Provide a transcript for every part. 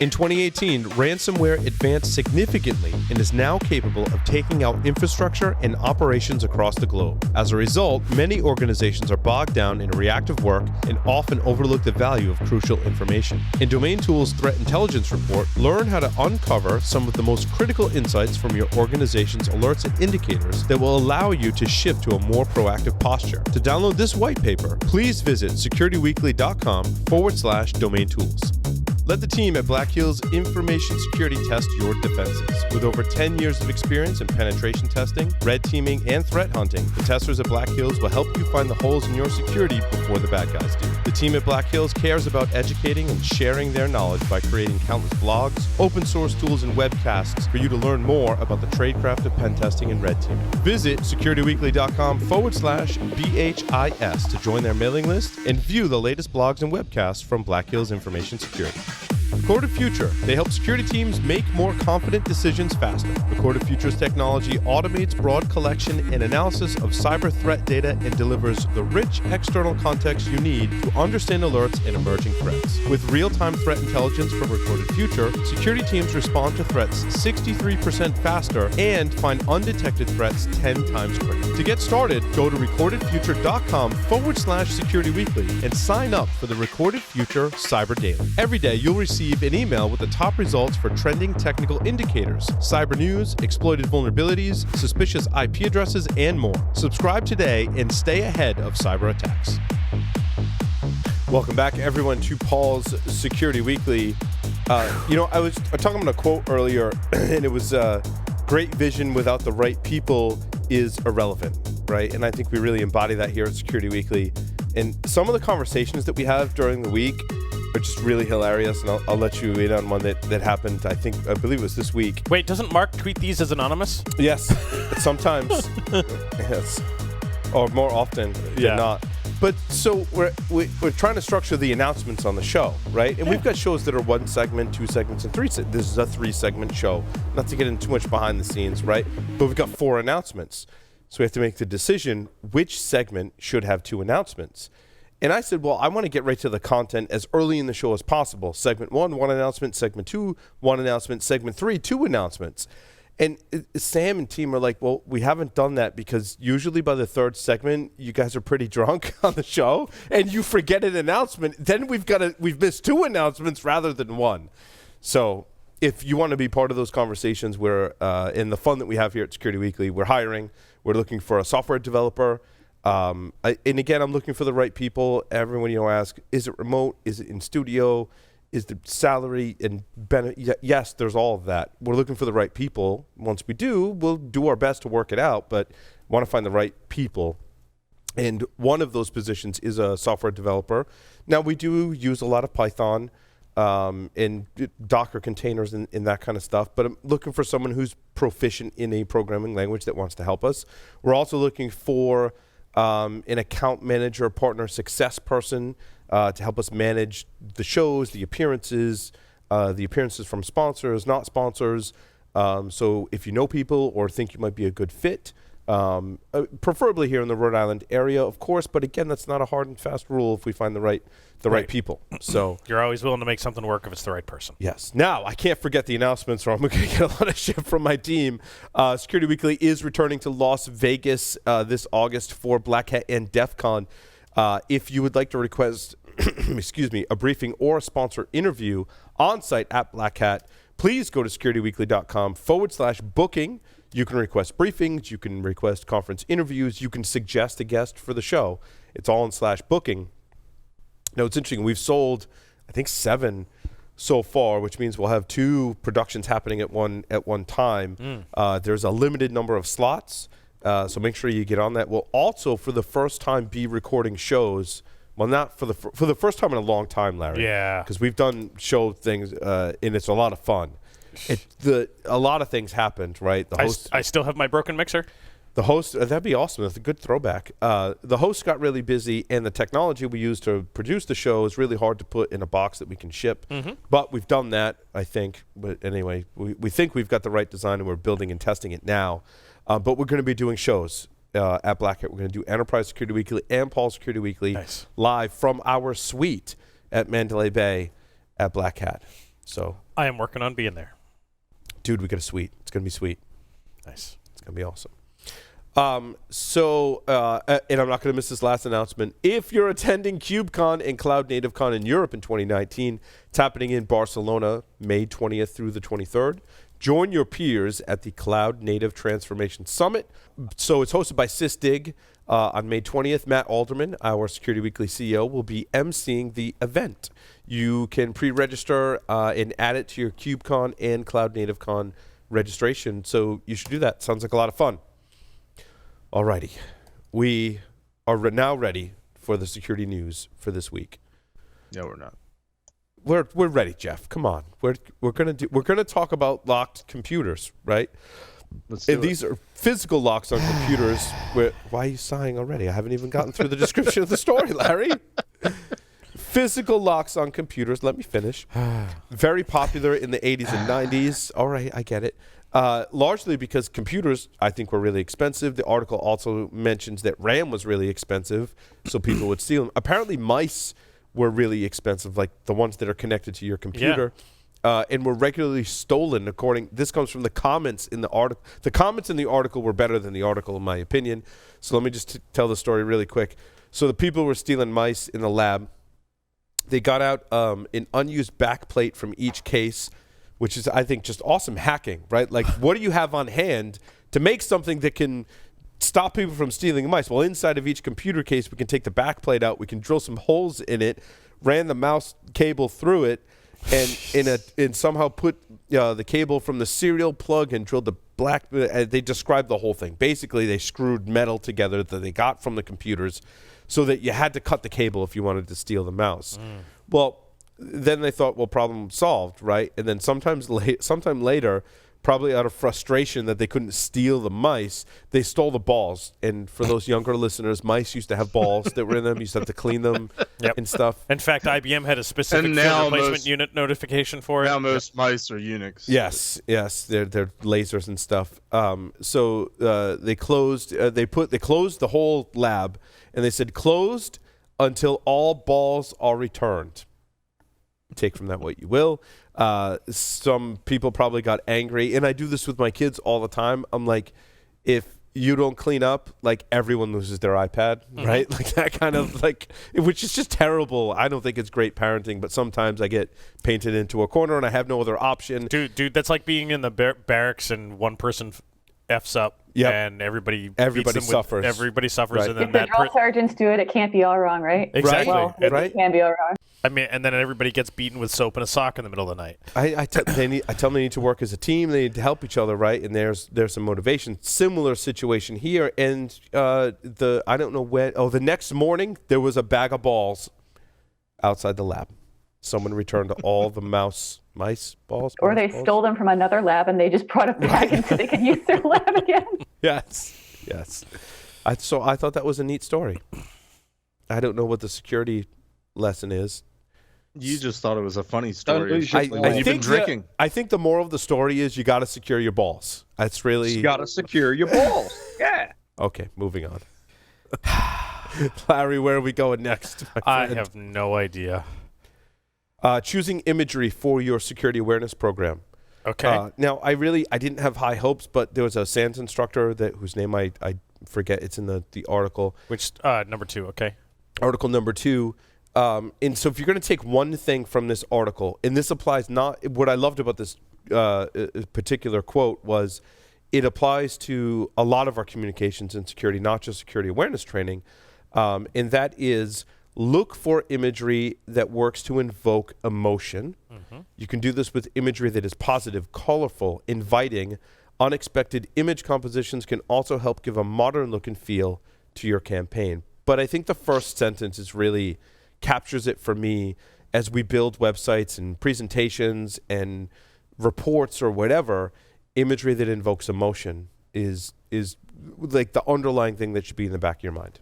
In 2018, ransomware advanced significantly and is now capable of taking out infrastructure and operations across the globe. As a result, many organizations are bogged down in reactive work and often overlook the value of crucial information. In Domain Tools' Threat Intelligence Report, learn how to uncover some of the most critical insights from your organization's alerts and indicators that will allow you to shift to a more proactive posture. To download this white paper, please visit securityweekly.com/domain tools. Let the team at Black Hills Information Security test your defenses. With over 10 years of experience in penetration testing, red teaming, and threat hunting, the testers at Black Hills will help you find the holes in your security before the bad guys do. The team at Black Hills cares about educating and sharing their knowledge by creating countless blogs, open source tools, and webcasts for you to learn more about the tradecraft of pen testing and red teaming. Visit securityweekly.com/BHIS to join their mailing list and view the latest blogs and webcasts from Black Hills Information Security. Recorded Future. They help security teams make more confident decisions faster. Recorded Future's technology automates broad collection and analysis of cyber threat data and delivers the rich external context you need to understand alerts and emerging threats. With real-time threat intelligence from Recorded Future, security teams respond to threats 63% faster and find undetected threats 10 times quicker. To get started, go to recordedfuture.com/securityweekly and sign up for the Recorded Future Cyber Daily. Every day, you'll receive an email with the top results for trending technical indicators, cyber news, exploited vulnerabilities, suspicious IP addresses, and more. Subscribe today and stay ahead of cyber attacks. Welcome back, everyone, to Paul's Security Weekly. I was talking about a quote earlier, and it was, great vision without the right people is irrelevant, right? And I think we really embody that here at Security Weekly. And some of the conversations that we have during the week are just really hilarious, and I'll let you in on one that happened, I believe it was this week. Wait, doesn't Mark tweet these as anonymous? Yes, sometimes. Yes. Or more often than not. But so we're trying to structure the announcements on the show, right? And we've got shows that are 1 segment, 2 segments, and 3 segments. This is a 3-segment show. Not to get into too much behind the scenes, right? But we've got 4 announcements. So we have to make the decision which segment should have 2 announcements. And I said, well, I want to get right to the content as early in the show as possible. Segment 1, 1 announcement. Segment 2, 1 announcement. Segment 3, 2 announcements. And Sam and team are like, well, we haven't done that because usually by the 3rd segment, you guys are pretty drunk on the show, and you forget an announcement. Then we've missed 2 announcements rather than 1. So if you want to be part of those conversations, we're in the fun that we have here at Security Weekly, we're hiring. We're looking for a software developer. And again, I'm looking for the right people. Everyone, ask, is it remote? Is it in studio? Is the salary and benefit? Yes, there's all of that. We're looking for the right people. Once we do, we'll do our best to work it out, but want to find the right people. And one of those positions is a software developer. Now, we do use a lot of Python and Docker containers and that kind of stuff, but I'm looking for someone who's proficient in a programming language that wants to help us. We're also looking for an account manager, partner success person to help us manage the shows, the appearances from sponsors, not sponsors. So if you know people or think you might be a good fit, preferably here in the Rhode Island area, of course. But again, that's not a hard and fast rule if we find the right people. So you're always willing to make something work if it's the right person. Yes. Now, I can't forget the announcements, or I'm going to get a lot of shit from my team. Security Weekly is returning to Las Vegas this August for Black Hat and DEF CON. If you would like to request a briefing or a sponsor interview on site at Black Hat, please go to securityweekly.com/booking. You can request briefings, you can request conference interviews, you can suggest a guest for the show. It's all in /booking. Now, it's interesting. We've sold, I think, 7 so far, which means we'll have 2 productions happening at one time. There's a limited number of slots, so make sure you get on that. We'll also, for the first time, be recording shows. Well, not for the first time in a long time, Larry. Yeah. Because we've done show things, and it's a lot of fun. A lot of things happened, right? I still have my broken mixer. The host, that'd be awesome. That's a good throwback. The host got really busy, and the technology we use to produce the show is really hard to put in a box that we can ship. But we've done that, I think. But anyway, we think we've got the right design, and we're building and testing it now. But we're going to be doing shows at Black Hat. We're going to do Enterprise Security Weekly and Paul Security Weekly live from our suite at Mandalay Bay at Black Hat. So I am working on being there. dude, we got a suite. It's going to be sweet. Nice. It's going to be awesome. And I'm not going to miss this last announcement. If you're attending KubeCon and Cloud Native Con in Europe in 2019, it's happening in Barcelona, May 20th through the 23rd. Join your peers at the Cloud Native Transformation Summit. So it's hosted by SysDig on May 20th. Matt Alderman, our Security Weekly CEO, will be emceeing the event. You can pre-register and add it to your KubeCon and Cloud Native Con registration. So you should do that. Sounds like a lot of fun. Alrighty, we are now ready for the security news for this week. No, we're not. We're ready, Jeff. Come on, we're gonna talk about locked computers, right? Let's do And these are physical locks on computers. Why are you sighing already? I haven't even gotten through the description of the story, Larry. Physical locks on computers. Let me finish. Very popular in the 80s and 90s. All right, I get it. Largely because computers, I think, were really expensive. The article also mentions that RAM was really expensive, so people would steal them. Apparently, mice were really expensive, like the ones that are connected to your computer, and were regularly stolen. This comes from the comments in the article. The comments in the article were better than the article, in my opinion. So let me just tell the story really quick. So the people were stealing mice in the lab. They got out an unused backplate from each case, which is, I think, just awesome hacking, right? Like, what do you have on hand to make something that can stop people from stealing mice? Well, inside of each computer case, we can take the backplate out, we can drill some holes in it, ran the mouse cable through it, and somehow put the cable from the serial plug and drilled the black. They described the whole thing. Basically, they screwed metal together that they got from the computers, so that you had to cut the cable if you wanted to steal the mouse. Well, then they thought, well, problem solved, right? And then sometime later, probably out of frustration that they couldn't steal the mice, they stole the balls. And for those younger listeners, mice used to have balls that were in them. You used to have to clean them and stuff. In fact, IBM had a specific field replacement unit notification for it. Now most mice are Unix. Yes, they're lasers and stuff. So they closed the whole lab, and they said closed until all balls are returned. Take from that what you will. Some people probably got angry, and I do this with my kids all the time. I'm like, if you don't clean up, like, everyone loses their iPad, right? Like that kind of, like, which is just terrible. I don't think it's great parenting, but sometimes I get painted into a corner and I have no other option. Dude, that's like being in the barracks and one person F's up, and everybody suffers. Everybody suffers, right. and then If the drill sergeants do it, it can't be all wrong, right? Exactly. Well, right. it can be all wrong. I mean, and then everybody gets beaten with soap and a sock in the middle of the night. I tell them they need to work as a team. They need to help each other, right? And there's some motivation. Similar situation here. And I don't know when. Oh, the next morning there was a bag of balls outside the lab. Someone returned all the mice balls. Or they stole them from another lab and they just brought it back in so they could use their lab again. Yes. So I thought that was a neat story. I don't know what the security lesson is. You just thought it was a funny story. You've been drinking. I think the moral of the story is you got to secure your balls. That's really... You got to secure your balls. Yeah. Okay, moving on. Larry, where are we going next? I have no idea. Choosing Imagery for your security awareness program. Okay. Now, I didn't have high hopes, but there was a SANS instructor whose name I forget. It's in the article. Which, number 2, okay. Article number 2. And so if you're going to take one thing from this article, and this applies what I loved about this particular quote was it applies to a lot of our communications and security, not just security awareness training. And that is, look for imagery that works to invoke emotion. You can do this with imagery that is positive, colorful, inviting. Unexpected image compositions can also help give a modern look and feel to your campaign. But I think the first sentence is really captures it for me as we build websites and presentations and reports or whatever. Imagery that invokes emotion is like the underlying thing that should be in the back of your mind.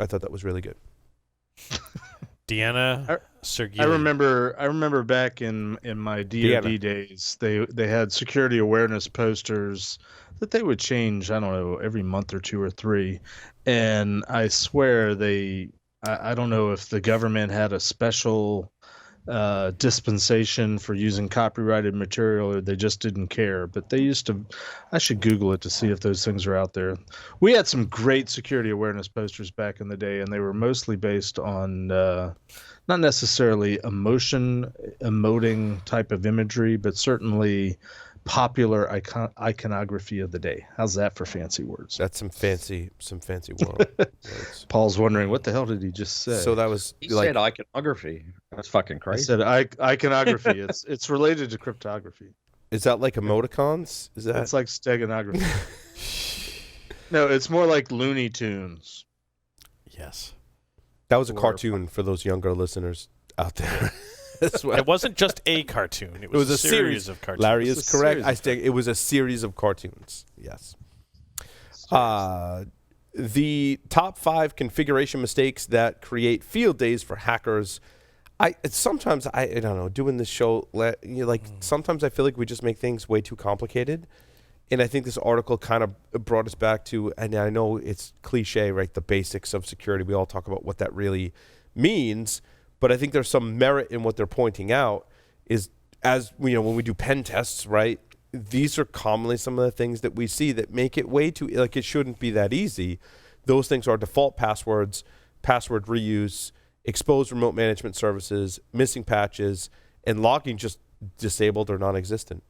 I thought that was really good. Deanna Sergei. I remember back in my DoD days, they had security awareness posters that they would change, I don't know, every month or 2 or 3. And I swear I don't know if the government had a special dispensation for using copyrighted material, or they just didn't care. But they used to. I should Google it to see if those things are out there. We had some great security awareness posters back in the day, and they were mostly based on not necessarily emoting type of imagery, but certainly popular iconography of the day. How's that for fancy words? That's some fancy words. Paul's wondering, what the hell did he just say? So that was He said iconography. That's fucking I crazy. said iconography. It's related to cryptography. Is that like emoticons? Is that? It's like steganography. No, it's more like Looney Tunes. Yes. That was a cartoon for those younger listeners out there. It wasn't just a cartoon. It was a series of cartoons. Larry is correct. It was a series of cartoons. Yes. The top 5 configuration mistakes that create field days for hackers. Sometimes I don't know. Doing this show, sometimes I feel like we just make things way too complicated. And I think this article kind of brought us back to, and I know it's cliche, right? The basics of security. We all talk about what that really means. But I think there's some merit in what they're pointing out is, as when we do pen tests, right? These are commonly some of the things that we see that make it way too, it shouldn't be that easy. Those things are default passwords, password reuse, exposed remote management services, missing patches, and logging just disabled or non-existent.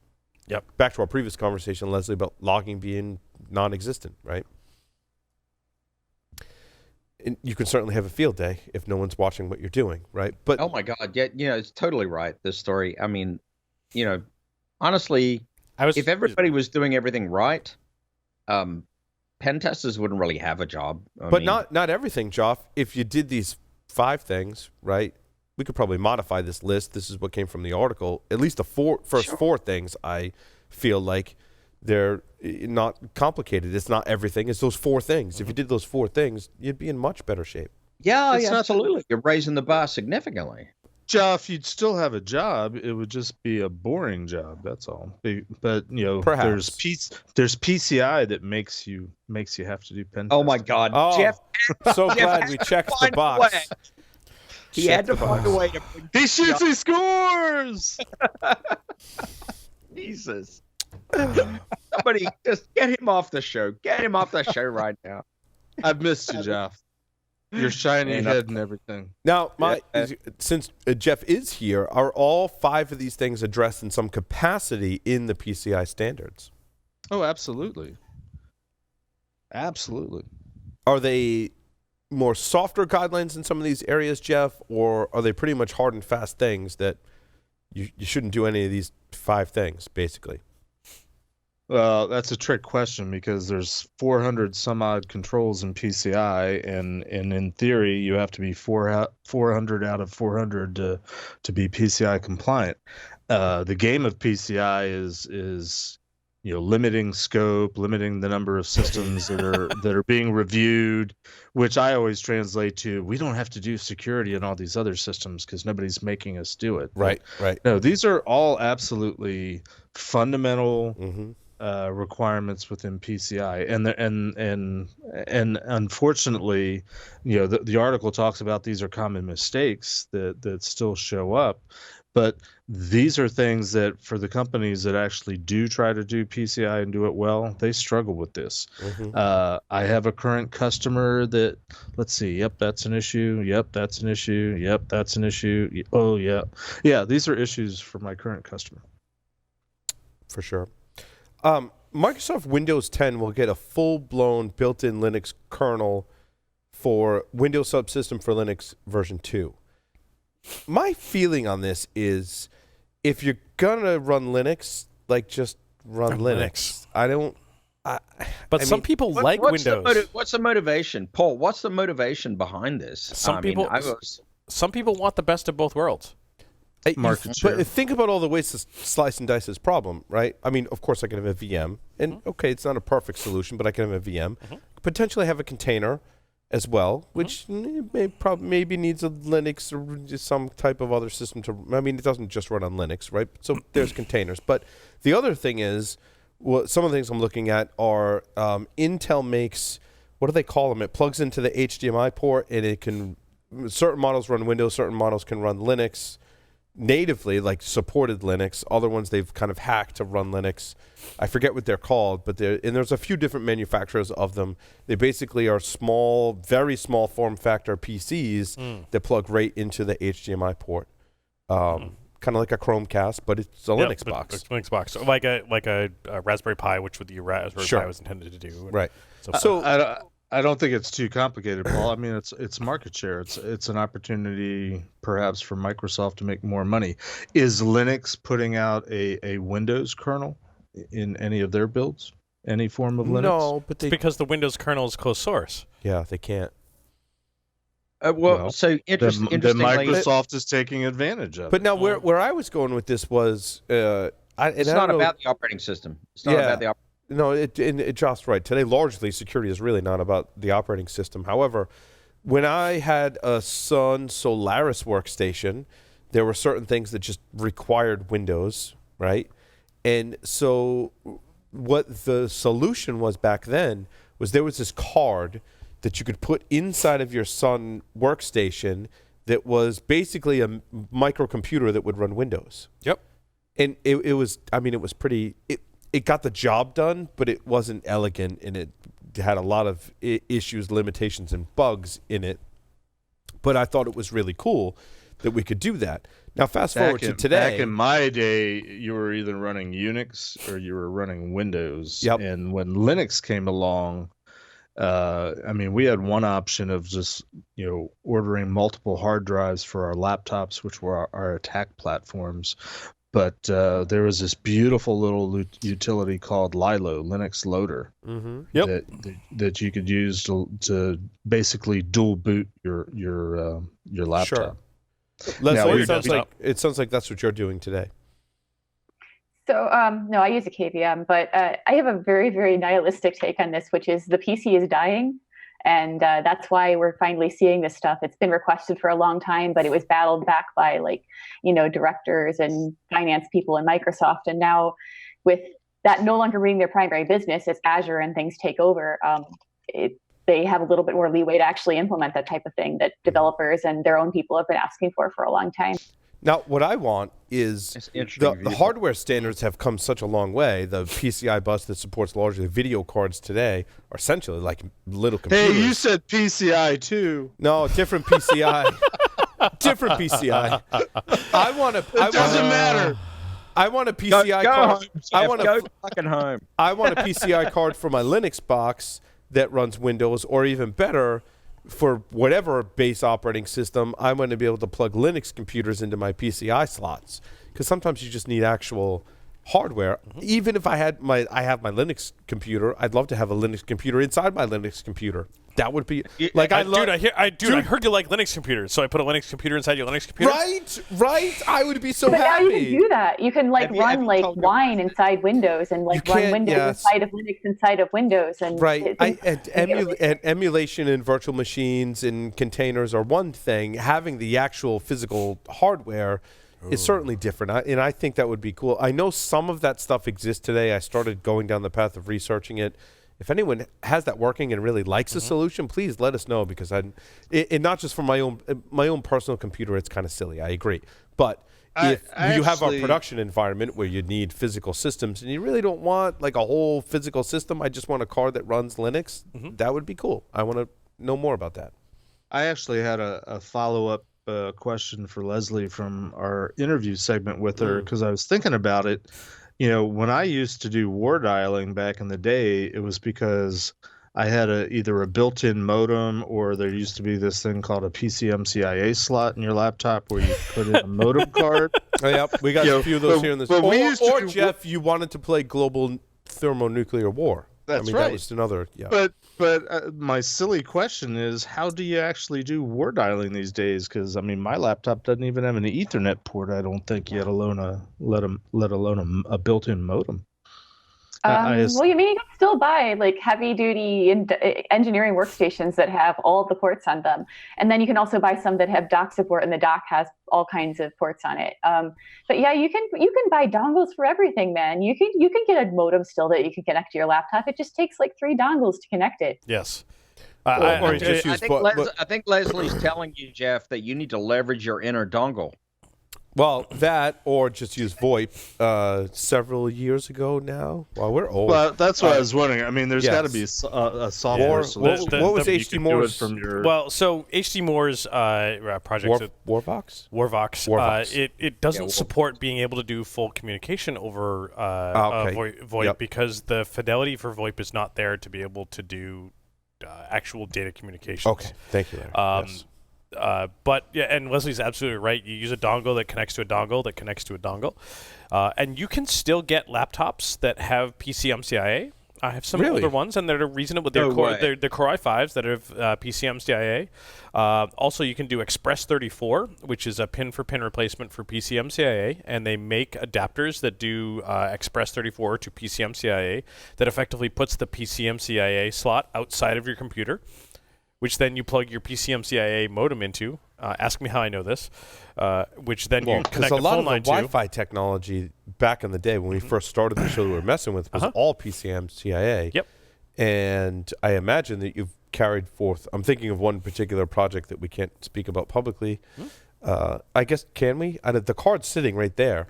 Yep. Back to our previous conversation, Leslie, about logging being non-existent, right? And you can certainly have a field day if no one's watching what you're doing, right? But oh my God, yeah, it's totally right. This story. I mean, honestly, if everybody was doing everything right, pen testers wouldn't really have a job. But not everything, Joff. If you did these 5 things, right? We could probably modify this list. This is what came from the article. At least the first 4 things, I feel like they're not complicated. It's not everything. It's those 4 things. Mm-hmm. If you did those 4 things, you'd be in much better shape. Yeah, absolutely. You're raising the bar significantly. Jeff, you'd still have a job. It would just be a boring job. That's all. But perhaps there's PCI that makes you have to do pen testing. Oh my God, Jeff! So glad we checked the box. He had to find a way to. He shoots. He scores. Jesus. Somebody just get him off the show. Get him off the show right now. I've missed you, Jeff. Your shiny head and everything. Now, since Jeff is here, are all 5 of these things addressed in some capacity in the PCI standards? Oh, absolutely. Absolutely. Are they more softer guidelines in some of these areas, Jeff, or are they pretty much hard and fast things that you shouldn't do any of these 5 things, basically? Well, that's a trick question because there's 400 some odd controls in PCI, and in theory, you have to be 400 out of 400 to be PCI compliant. The game of PCI is limiting scope, limiting the number of systems that are being reviewed, which I always translate to, we don't have to do security in all these other systems because nobody's making us do it. Right. No, these are all absolutely fundamental requirements within PCI, and unfortunately, the article talks about these are common mistakes that still show up. But these are things that for the companies that actually do try to do PCI and do it well, they struggle with this. Mm-hmm. I have a current customer that, let's see, yep, that's an issue. Yep, that's an issue. Yep, that's an issue. Oh, yeah. Yeah, these are issues for my current customer. For sure. Microsoft Windows 10 will get a full-blown built-in Linux kernel for Windows Subsystem for Linux version 2. My feeling on this is, if you're gonna run Linux, just run Linux. But some people like Windows. What's the motivation, Paul? What's the motivation behind this? Some people want the best of both worlds. Market share. But think about all the ways to slice and dice this problem, right? I mean, of course, I can have a VM, and okay, it's not a perfect solution, but I can have a VM. Potentially have a container as well, which maybe needs a Linux or just some type of other system to. I mean, it doesn't just run on Linux, right? So there's containers. But the other thing is, some of the things I'm looking at are Intel makes, what do they call them? It plugs into the HDMI port, and it can. Certain models run Windows, certain models can run Linux. natively, like supported Linux. Other ones they've kind of hacked to run Linux. I forget what they're called, but there's a few different manufacturers of them. They basically are small, very small form factor PCs that plug right into the HDMI port. Kind of like a Chromecast, but it's a Linux box. It's a Linux box, so like a Raspberry Pi, which the Raspberry Pi was intended to do. Right. So I don't think it's too complicated, Paul. I mean, it's market share. It's an opportunity, perhaps, for Microsoft to make more money. Is Linux putting out a Windows kernel in any of their builds? Any form of Linux? No, but it's because the Windows kernel is closed source. Yeah, they can't. So interestingly, then Microsoft is taking advantage of it. But now, where I was going with this was, it's not about the operating system. It's not about the operating. No, Josh's right. Today, largely, security is really not about the operating system. However, when I had a Sun Solaris workstation, there were certain things that just required Windows, right? And so what the solution was back then was there was this card that you could put inside of your Sun workstation that was basically a microcomputer that would run Windows. Yep. And it was pretty... It got the job done, but it wasn't elegant, and it had a lot of issues, limitations, and bugs in it. But I thought it was really cool that we could do that. Now, fast forward to today. Back in my day, you were either running Unix or you were running Windows. Yep. And when Linux came along, we had one option of just ordering multiple hard drives for our laptops, which were our attack platforms. But there was this beautiful little utility called Lilo, Linux Loader, that you could use to basically dual boot your laptop. Sure. Leslie, it sounds like that's what you're doing today. So no, I use a KVM, but I have a very, very nihilistic take on this, which is the PC is dying. And that's why we're finally seeing this stuff. It's been requested for a long time, but it was battled back by directors and finance people in Microsoft. And now with that no longer being their primary business, as Azure and things take over, they have a little bit more leeway to actually implement that type of thing that developers and their own people have been asking for a long time. Now, what I want is the hardware standards have come such a long way. The PCI bus that supports largely video cards today are essentially like little computers. Hey, you said PCI too. No, different PCI. Different PCI. It doesn't matter. I want a PCI card. Go fucking home. I want a PCI card for my Linux box that runs Windows, or even better, for whatever base operating system, I'm going to be able to plug Linux computers into my PCI slots, because sometimes you just need actual hardware. Even if I have my Linux computer, I'd love to have a Linux computer inside my Linux computer. That would be like I heard you like Linux computers, so I put a Linux computer inside your Linux computer. Right. I would be so but happy. Now you can do that. You can run Wine inside Windows and run Windows inside of Linux inside of Windows and and emulation in virtual machines and containers are one thing. Having the actual physical hardware is certainly different, and I think that would be cool. I know some of that stuff exists today. I started going down the path of researching it. If anyone has that working and really likes the solution, please let us know, because and not just for my own personal computer, it's kind of silly. I agree. But if you have a production environment where you need physical systems and you really don't want like a whole physical system, I just want a card that runs Linux, that would be cool. I want to know more about that. I actually had a follow-up question for Leslie from our interview segment with her, because I was thinking about it. When I used to do war dialing back in the day, it was because I had either a built-in modem, or there used to be this thing called a PCMCIA slot in your laptop where you put in a modem card. Oh, yep, we got a few of those here in this. Or Jeff, you wanted to play global thermonuclear war. That's right. That was another. Yeah. But my silly question is, how do you actually do war dialing these days? Because my laptop doesn't even have an Ethernet port. I don't think, let alone a built-in modem. Well, you can still buy heavy-duty engineering workstations that have all the ports on them, and then you can also buy some that have dock support, and the dock has all kinds of ports on it. But yeah, you can buy dongles for everything, man. You can get a modem still that you can connect to your laptop. It just takes 3 dongles to connect it. Yes. I think Leslie's telling you, Jeff, that you need to leverage your inner dongle. Well, that or just use VoIP several years ago now. Well, we're old. Well, that's what I was wondering. I mean, there's got to be a software solution. What was HD Moore's? Well, so HD Moore's project... Warvox? Warvox. It doesn't support being able to do full communication over VoIP because the fidelity for VoIP is not there to be able to do actual data communications. Okay, thank you, Larry. Yes. But yeah, and Leslie's absolutely right. You use a dongle that connects to a dongle that connects to a dongle, and you can still get laptops that have PCMCIA. I have some older ones, and they're reasonable. They're the Core i5s that have PCMCIA. Also, you can do Express 34, which is a pin-for-pin replacement for PCMCIA, and they make adapters that do Express 34 to PCMCIA that effectively puts the PCMCIA slot outside of your computer, which then you plug your PCMCIA modem into. Ask me how I know this. Which then you connect a phone line to. Because a lot of the Wi-Fi technology back in the day when we first started the show that we were messing with was all PCMCIA. Yep. And I imagine that you've carried forth. I'm thinking of one particular project that we can't speak about publicly. I guess, can we? The card's sitting right there.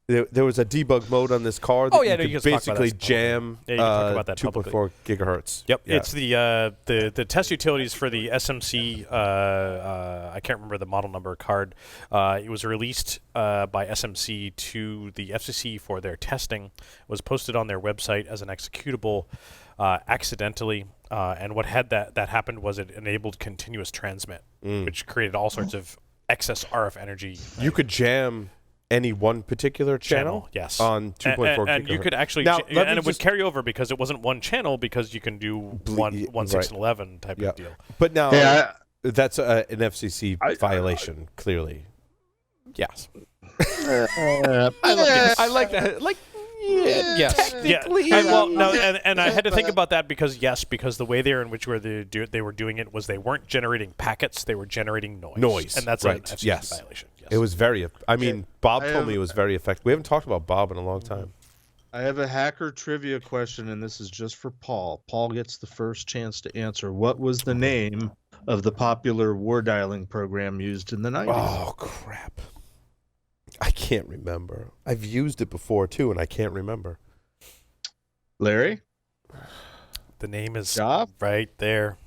There was a debug mode on this card that you could basically jam 2.4 gigahertz. Yep, it's the test utilities for the SMC. I can't remember the model number card. It was released by SMC to the FCC for their testing. It was posted on their website as an executable accidentally, and what had that happened was it enabled continuous transmit, which created all sorts of excess RF energy. You could jam any one particular channel yes, on 2.4 gigahertz. And you could actually, and it would carry over because it wasn't one channel, because you can do 1, 6, and 11 type of deal. But now, that's an FCC violation, clearly. Yes. I like that. Yes. Technically. And I had to think about that because the way they were doing it was they weren't generating packets, they were generating noise. And that's an FCC violation. Yes. It was Bob told me it was very effective. We haven't talked about Bob in a long time. I have a hacker trivia question, and this is just for Paul. Paul gets the first chance to answer. What was the name of the popular war dialing program used in the 90s? Oh, crap. I can't remember. I've used it before, too, and I can't remember. Larry? The name is right there.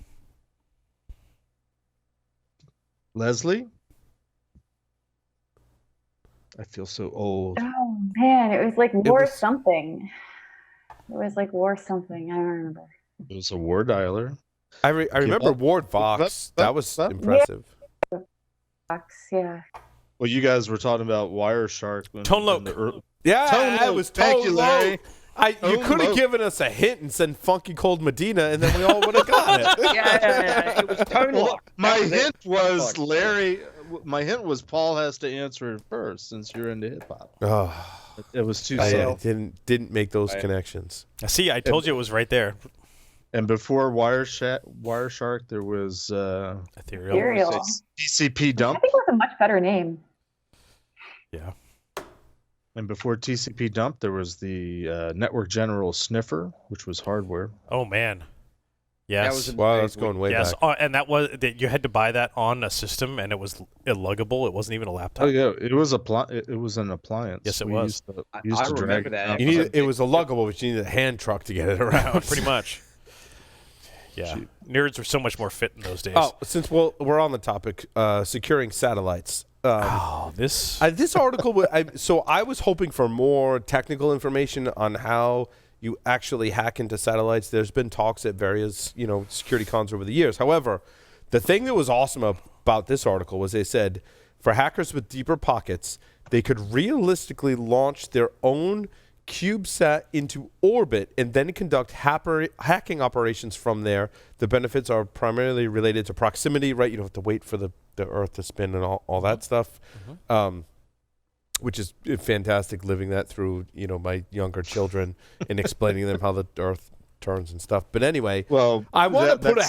Leslie? I feel so old. Oh, man. It was like War something. It was like War something. I don't remember. It was a war dialer. I remember Ward Vox. That was impressive. Vox, yeah. Well, you guys were talking about Wireshark. Tone low. It was tone low. You could have given us a hint and said Funky Cold Medina, and then we all would have got it. It was tone lock. My hint was Larry. My hint was Paul has to answer it first since you're into hip hop. Oh, it was too subtle. Didn't make those connections. See, I told you it was right there. And before Wireshark, there was Ethereal. TCP dump. I think it was a much better name. Yeah. And before TCP dump, there was the Network General Sniffer, which was hardware. Oh man. Yes. That's going way back. And you had to buy that on a system, and it was luggable. It wasn't even a laptop. Oh yeah, it was an appliance. Yes, it was. I remember that. It was a luggable, but you needed a hand truck to get it around. Pretty much. Yeah. Nerds were so much more fit in those days. Oh, since we're on the topic, securing satellites. This article. So I was hoping for more technical information on how you actually hack into satellites. There's been talks at various, security cons over the years. However, the thing that was awesome about this article was they said for hackers with deeper pockets, they could realistically launch their own CubeSat into orbit and then conduct hacking operations from there. The benefits are primarily related to proximity, right? You don't have to wait for the Earth to spin and all that stuff. Which is fantastic, living that through, my younger children and explaining them how the Earth turns and stuff. But anyway, I want to put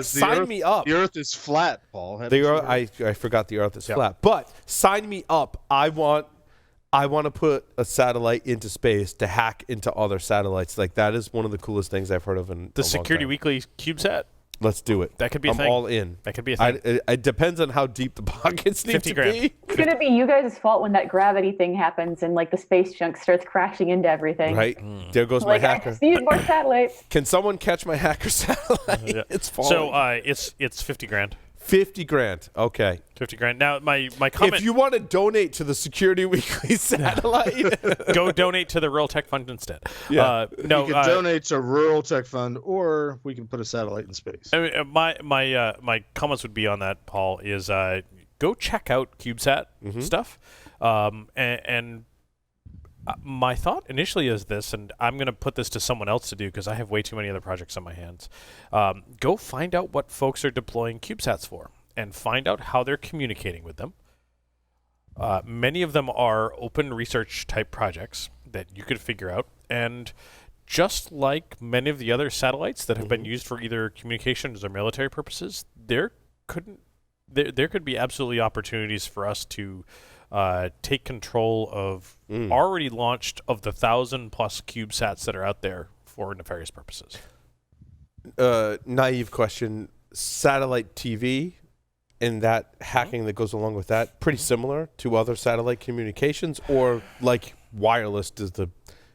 sign me up. The Earth is flat, Paul. I forgot the Earth is flat. But sign me up. I want to put a satellite into space to hack into other satellites. Like, that is one of the coolest things I've heard of in the a Security long time. Weekly CubeSat. Let's do it. That could be a thing. I'm all in. That could be a thing. It depends on how deep the pockets need to be. It's going to be you guys' fault when that gravity thing happens and like the space junk starts crashing into everything. Right. There goes my hacker. I just need more satellites. Can someone catch my hacker satellite? It's falling. So it's $50,000. 50 grand. Okay. 50 grand. Now, my comment. If you want to donate to the Security Weekly satellite, go donate to the Rural Tech Fund instead. Yeah. No, you can donate to Rural Tech Fund, or we can put a satellite in space. I mean, my comments would be on that, Paul, is go check out CubeSat stuff. And my thought initially is this, and I'm going to put this to someone else to do because I have way too many other projects on my hands. Go find out what folks are deploying CubeSats for and find out how they're communicating with them. Many of them are open research type projects that you could figure out. And just like many of the other satellites that have been used for either communications or military purposes, there could be absolutely opportunities for us to take control of already launched of the 1,000+ CubeSats that are out there for nefarious purposes. Naive question. Satellite TV and that hacking that goes along with that, pretty similar to other satellite communications, or like wireless, does the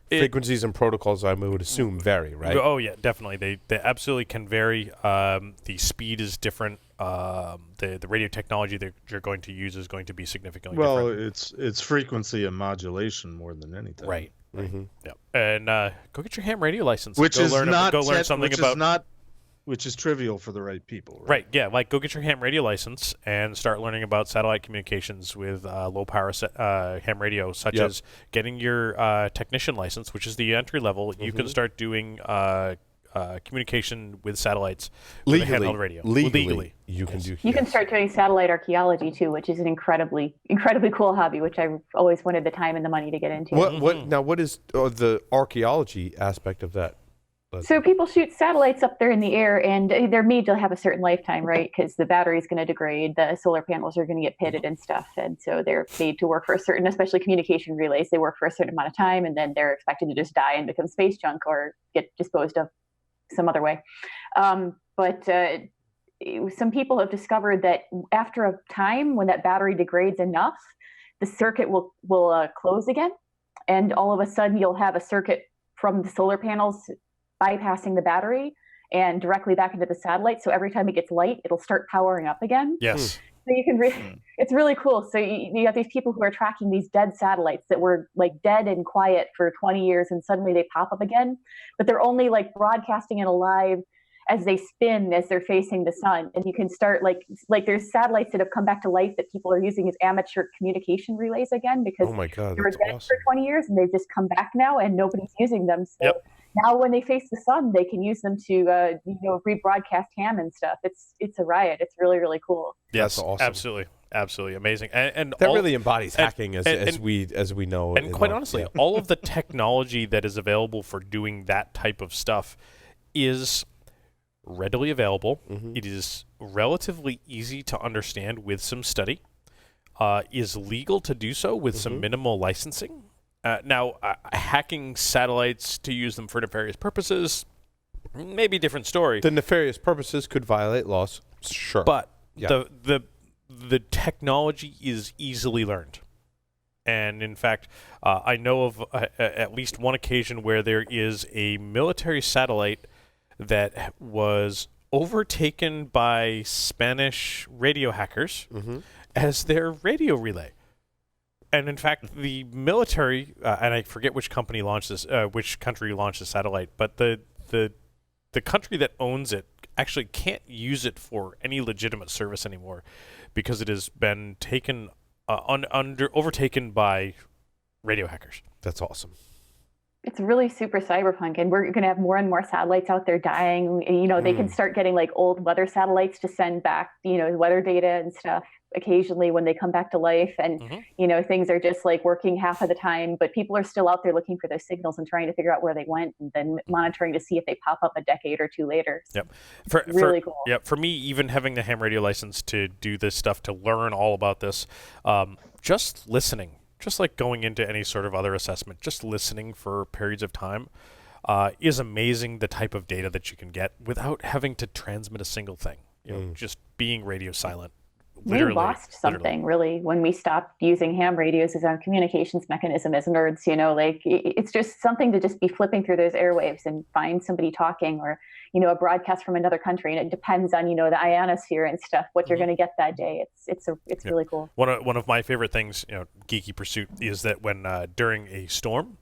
frequencies and protocols, I would assume, vary, right? Oh, yeah, definitely. They absolutely can vary. The speed is different. The radio technology that you're going to use is going to be significantly different. Well, it's frequency and modulation more than anything. Right. Yeah. And go get your ham radio license. Which is learn not something about. Which is trivial for the right people. Right. Yeah. Like go get your ham radio license and start learning about satellite communications with low power ham radio, such as getting your technician license, which is the entry level. You can start doing communication with satellites with a handheld radio. Legally. You can do. You can start doing satellite archaeology too, which is an incredibly cool hobby, which I've always wanted the time and the money to get into. What is the archaeology aspect of that? So people shoot satellites up there in the air, and they're made to have a certain lifetime, right? Because the battery's going to degrade, the solar panels are going to get pitted and stuff, and so they're made to work for a certain, especially communication relays, they work for a certain amount of time, and then they're expected to just die and become space junk or get disposed of some other way. But some people have discovered that after a time when that battery degrades enough, the circuit will close again, and all of a sudden you'll have a circuit from the solar panels bypassing the battery and directly back into the satellite. So every time it gets light, it'll start powering up again. Yes. So you can it's really cool. So you have these people who are tracking these dead satellites that were like dead and quiet for 20 years, and suddenly they pop up again, but they're only like broadcasting it alive as they spin as they're facing the sun. And you can start like there's satellites that have come back to life that people are using as amateur communication relays again because they were dead for 20 years and they've just come back now and nobody's using them. So now when they face the sun, they can use them to rebroadcast ham and stuff. It's a riot. It's really, really cool. Yes, that's awesome. Absolutely amazing. And that really embodies hacking as we know. And quite honestly, all of the technology that is available for doing that type of stuff is readily available. It is relatively easy to understand with some study. Is legal to do so with some minimal licensing. Now, hacking satellites to use them for nefarious purposes, maybe a different story. The nefarious purposes could violate laws, sure. But the technology is easily learned. And in fact, I know of at least one occasion where there is a military satellite that was overtaken by Spanish radio hackers as their radio relay. And in fact, the military, and I forget which company launched this, which country launched the satellite, but the country that owns it actually can't use it for any legitimate service anymore because it has been taken overtaken by radio hackers. That's awesome. It's really super cyberpunk, and we're going to have more and more satellites out there dying. And, they can start getting like old weather satellites to send back, weather data and stuff occasionally when they come back to life. And, things are just like working half of the time, but people are still out there looking for those signals and trying to figure out where they went and then monitoring to see if they pop up a decade or two later. So really cool. Yeah. For me, even having the ham radio license to do this stuff, to learn all about this, just listening, just like going into any sort of other assessment, just listening for periods of time is amazing. The type of data that you can get without having to transmit a single thing. Just being radio silent. We lost something really when we stopped using ham radios as our communications mechanism as nerds. Like it's just something to just be flipping through those airwaves and find somebody talking, or a broadcast from another country, and it depends on the ionosphere and stuff what you're going to get that day. It's really cool. One of my favorite things, geeky pursuit, is that when during a storm,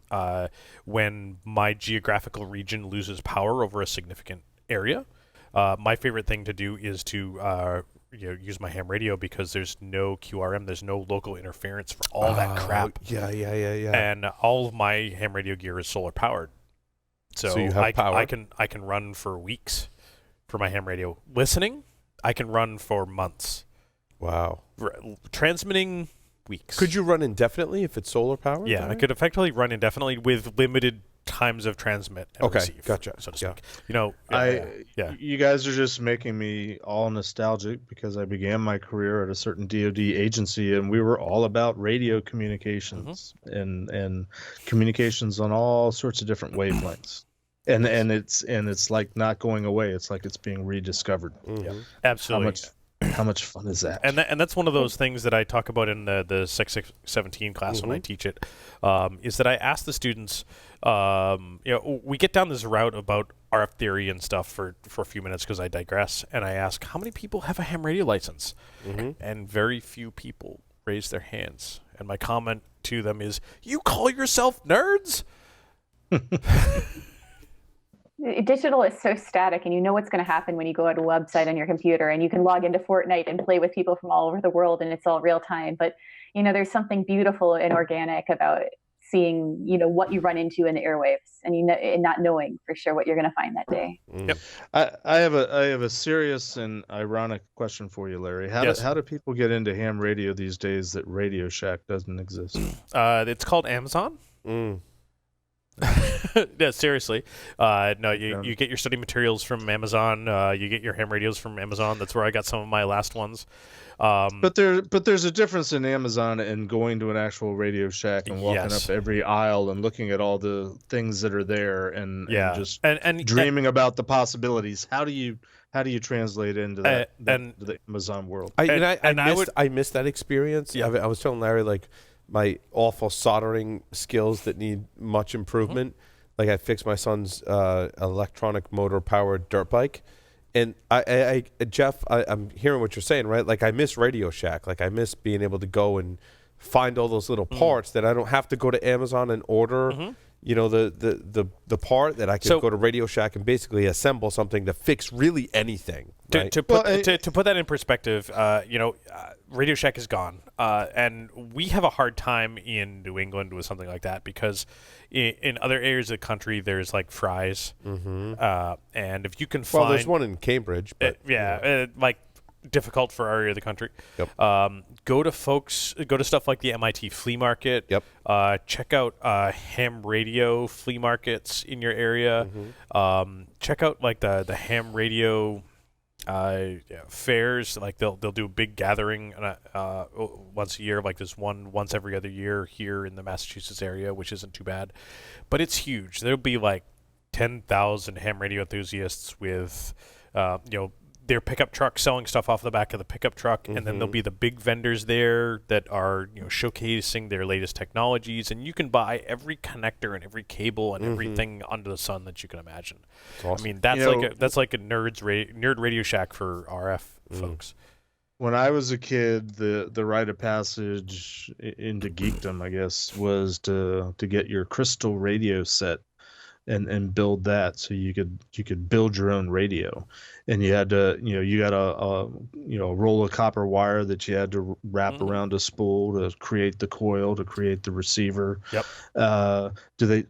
when my geographical region loses power over a significant area, my favorite thing to do is to use my ham radio, because there's no QRM, there's no local interference for all that crap. Yeah. And all of my ham radio gear is solar powered, so you have power. I can run for weeks for my ham radio. Listening, I can run for months. Wow. Transmitting, weeks. Could you run indefinitely if it's solar powered? Yeah, I could effectively run indefinitely with limited times of transmit and receive, gotcha. so to speak. You guys are just making me all nostalgic, because I began my career at a certain DoD agency, and we were all about radio communications and communications on all sorts of different wavelengths. And it's like not going away. It's like it's being rediscovered. Yeah, absolutely. How much fun is that? And that's one of those things that I talk about in the 617 class when I teach it, is that I ask the students, we get down this route about RF theory and stuff for a few minutes, because I digress, and I ask, how many people have a ham radio license? And very few people raise their hands. And my comment to them is, you call yourself nerds? Digital is so static, and you know what's going to happen when you go to a website on your computer, and you can log into Fortnite and play with people from all over the world, and it's all real time. But there's something beautiful and organic about seeing what you run into in the airwaves, and and not knowing for sure what you're going to find that day. Yep. I have a serious and ironic question for you, Larry. How do people get into ham radio these days that Radio Shack doesn't exist? It's called Amazon. Yeah, seriously. No, you get your study materials from Amazon. You get your ham radios from Amazon. That's where I got some of my last ones. But there's a difference in Amazon and going to an actual Radio Shack and walking up every aisle and looking at all the things that are there and just dreaming about the possibilities. How do you translate into the Amazon world? I missed that experience. Yeah, I was telling Larry, like, my awful soldering skills that need much improvement. Like, I fixed my son's electronic motor powered dirt bike, and Jeff, I'm hearing what you're saying, right? Like, I miss Radio Shack. Like, I miss being able to go and find all those little parts that I don't have to go to Amazon and order. The part that I could go to Radio Shack and basically assemble something to fix really anything. Right? To put that in perspective, Radio Shack is gone, and we have a hard time in New England with something like that, because in other areas of the country there's like Fry's, and if you can find, there's one in Cambridge, but like difficult for our area of the country. Go to stuff like the MIT flea market. Check out ham radio flea markets in your area. Check out like the ham radio fairs. Like they'll do a big gathering once a year, like this one once every other year here in the Massachusetts area, which isn't too bad, but it's huge. There'll be like 10,000 ham radio enthusiasts with their pickup truck selling stuff off the back of the pickup truck, and then there'll be the big vendors there that are showcasing their latest technologies, and you can buy every connector and every cable and everything under the sun that you can imagine. Awesome. I mean, that's like a nerd Radio Shack for RF folks. When I was a kid, the rite of passage into geekdom, I guess, was to get your crystal radio set and build that, so you could build your own radio. And you had to, you got a roll of copper wire that you had to wrap around a spool to create the coil, to create the receiver. Do they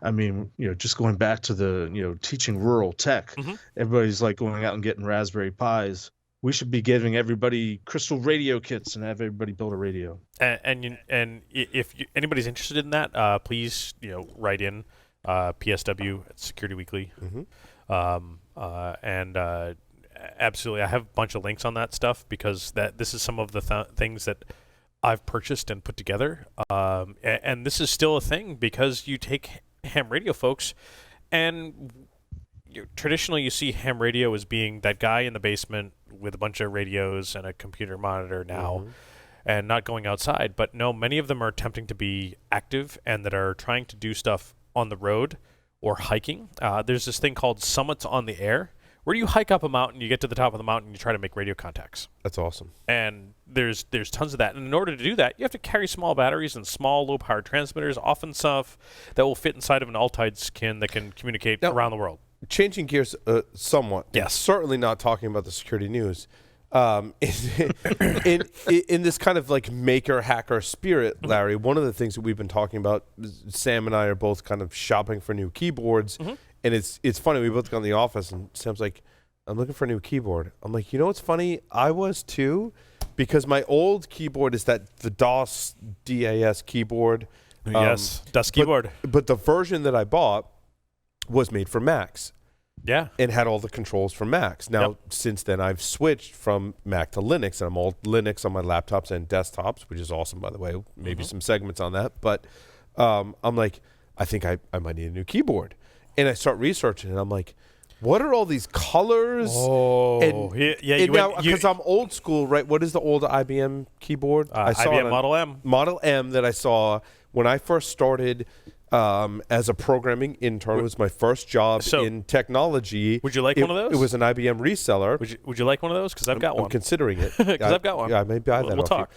I mean, just going back to the, teaching rural tech, everybody's like going out and getting Raspberry Pis. We should be giving everybody crystal radio kits and have everybody build a radio. And if anybody's interested in that, please, write in PSW at Security Weekly. Absolutely, I have a bunch of links on that stuff, because this is some of the things that I've purchased and put together, and this is still a thing, because you take ham radio folks, and traditionally you see ham radio as being that guy in the basement with a bunch of radios and a computer monitor now, and not going outside. But no, many of them are attempting to be active and that are trying to do stuff on the road or hiking. There's this thing called Summits on the Air, where you hike up a mountain, you get to the top of the mountain, and you try to make radio contacts. That's awesome. And there's tons of that. And in order to do that, you have to carry small batteries and small low-power transmitters, often stuff that will fit inside of an Altoid skin that can communicate around the world. Changing gears somewhat. Yes. Certainly not talking about the security news. In this kind of like maker hacker spirit, Larry, one of the things that we've been talking about, Sam and I are both kind of shopping for new keyboards. And it's funny, we both got in the office and Sam's like, I'm looking for a new keyboard. I'm like, you know what's funny? I was too, because my old keyboard is the DOS keyboard. Yes, DOS keyboard. But the version that I bought was made for Macs. Yeah. And had all the controls for Macs. Now, since then, I've switched from Mac to Linux, and I'm all Linux on my laptops and desktops, which is awesome, by the way. Maybe some segments on that. But I'm like, I think I might need a new keyboard. And I start researching, and I'm like, what are all these colors? Because I'm old school, right? What is the old IBM keyboard? I saw IBM Model M. Model M that I saw when I first started as a programming intern. It was my first job in technology. Would you like one of those? It was an IBM reseller. Would you like one of those? Because I've got one. I'm considering it. Because I've got one. Yeah, maybe I We'll talk.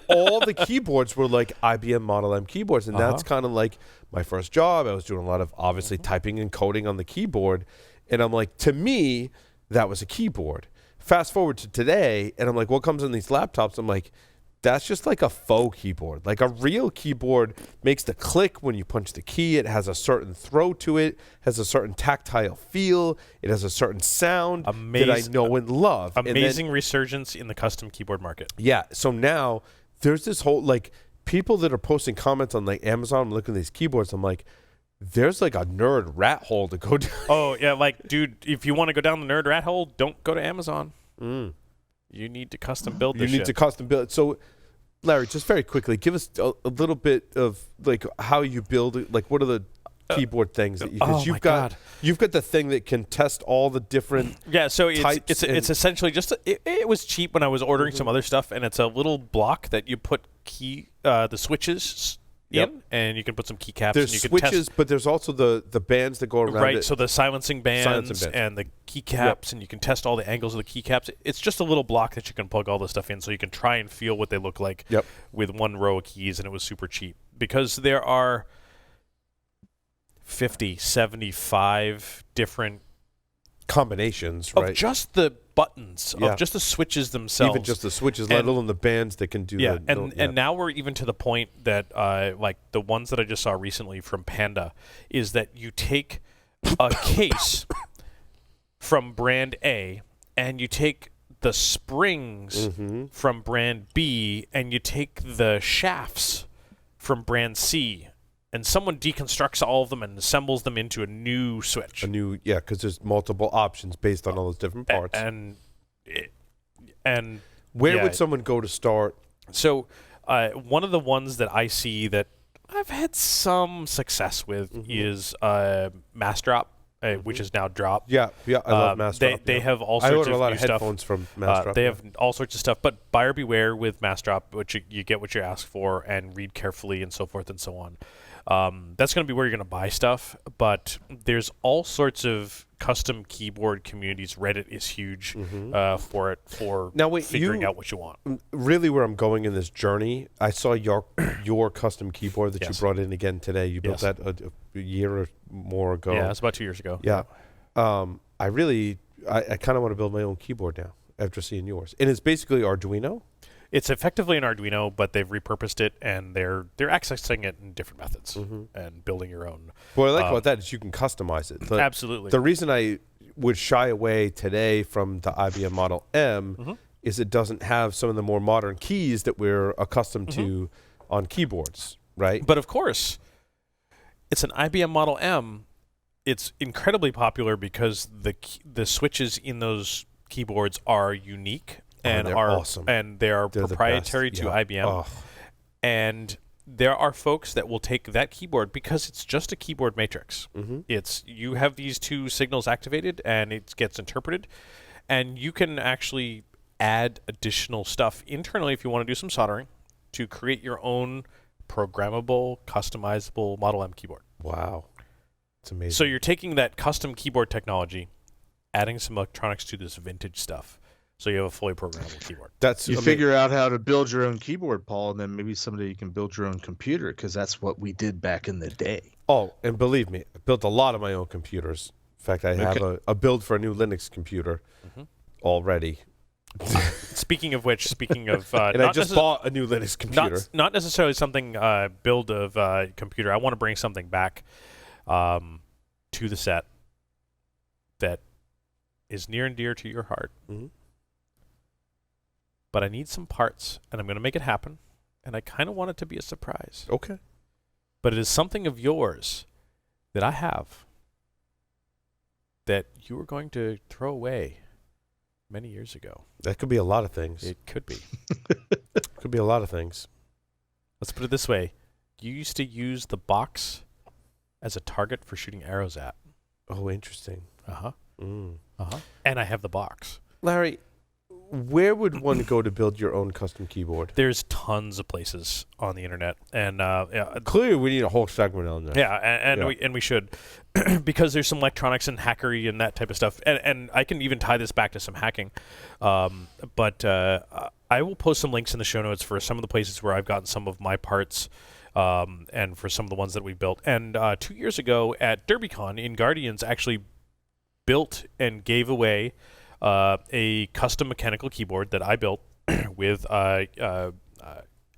All the keyboards were like IBM Model M keyboards, and that's kind of like my first job. I was doing a lot of obviously typing and coding on the keyboard, and I'm like, to me, that was a keyboard. Fast forward to today, and I'm like, what comes in these laptops? I'm like, that's just like a faux keyboard. Like a real keyboard makes the click when you punch the key. It has a certain throw to it, has a certain tactile feel. It has a certain sound that I know and love. Amazing resurgence in the custom keyboard market. Yeah. So now there's this whole, like, people that are posting comments on like Amazon, looking at these keyboards. I'm like, there's like a nerd rat hole to go down. Oh, yeah. Like, dude, if you want to go down the nerd rat hole, don't go to Amazon. You need to custom build this shit. You need to custom build it. So, Larry, just very quickly, give us a little bit of like how you build it. Like, what are the keyboard things that you've got the thing that can test all the different so types it's essentially just it was cheap when I was ordering some other stuff, and it's a little block that you put the switches in, and you can put some keycaps. There's and you switches, but there's also the bands that go around it. So the silencing bands and the keycaps, and you can test all the angles of the keycaps. It's just a little block that you can plug all this stuff in, so you can try and feel what they look like with one row of keys, and it was super cheap. Because there are 50, 75 different combinations, of just the buttons, of just the switches themselves. Even just the switches, let alone the bands that can do and now we're even to the point that like the ones that I just saw recently from Panda is that you take a case from brand A and you take the springs from brand B and you take the shafts from brand C, and someone deconstructs all of them and assembles them into a new switch. Because there's multiple options based on all those different parts. And where would someone go to start? So one of the ones that I see that I've had some success with is Massdrop, which is now Drop. I love Massdrop. They have all sorts of new stuff. I order a lot of headphones from Massdrop. They have all sorts of stuff, but buyer beware with Massdrop, which you get what you ask for and read carefully and so forth and so on. That's going to be where you're going to buy stuff, but there's all sorts of custom keyboard communities. Reddit is huge for it, figuring out what you want. Really, where I'm going in this journey, I saw your custom keyboard that you brought in again today. You built that a year or more ago. Yeah, it's about 2 years ago. Yeah. I kind of want to build my own keyboard now after seeing yours. And it's basically Arduino? It's effectively an Arduino, but they've repurposed it, and they're accessing it in different methods and building your own. What I like about that is you can customize it. Absolutely. The reason I would shy away today from the IBM Model M is it doesn't have some of the more modern keys that we're accustomed to on keyboards, right? But of course, it's an IBM Model M. It's incredibly popular because the switches in those keyboards are unique. And they're are awesome. And they're proprietary to IBM. Oh. And there are folks that will take that keyboard because it's just a keyboard matrix. It's you have these two signals activated and it gets interpreted, and you can actually add additional stuff internally if you want to do some soldering to create your own programmable, customizable Model M keyboard. Wow. It's amazing. So you're taking that custom keyboard technology, adding some electronics to this vintage stuff. So you have a fully programmable keyboard. You figure out how to build your own keyboard, Paul, and then maybe someday you can build your own computer, because that's what we did back in the day. Oh, and believe me, I built a lot of my own computers. In fact, I have a build for a new Linux computer already. Speaking of and I just bought a new Linux computer. Not necessarily something build of computer. I want to bring something back to the set that is near and dear to your heart. But I need some parts, and I'm going to make it happen, and I kind of want it to be a surprise. Okay. But it is something of yours that I have that you were going to throw away many years ago. That could be a lot of things. It could be. Could be a lot of things. Let's put it this way. You used to use the box as a target for shooting arrows at. Oh, interesting. And I have the box. Larry, where would one go to build your own custom keyboard? There's tons of places on the internet, and clearly we need a whole segment on this. Yeah, and we should, because there's some electronics and hackery and that type of stuff, and I can even tie this back to some hacking. But I will post some links in the show notes for some of the places where I've gotten some of my parts, and for some of the ones that we built. And 2 years ago at DerbyCon, in Guardians actually built and gave away a custom mechanical keyboard that I built with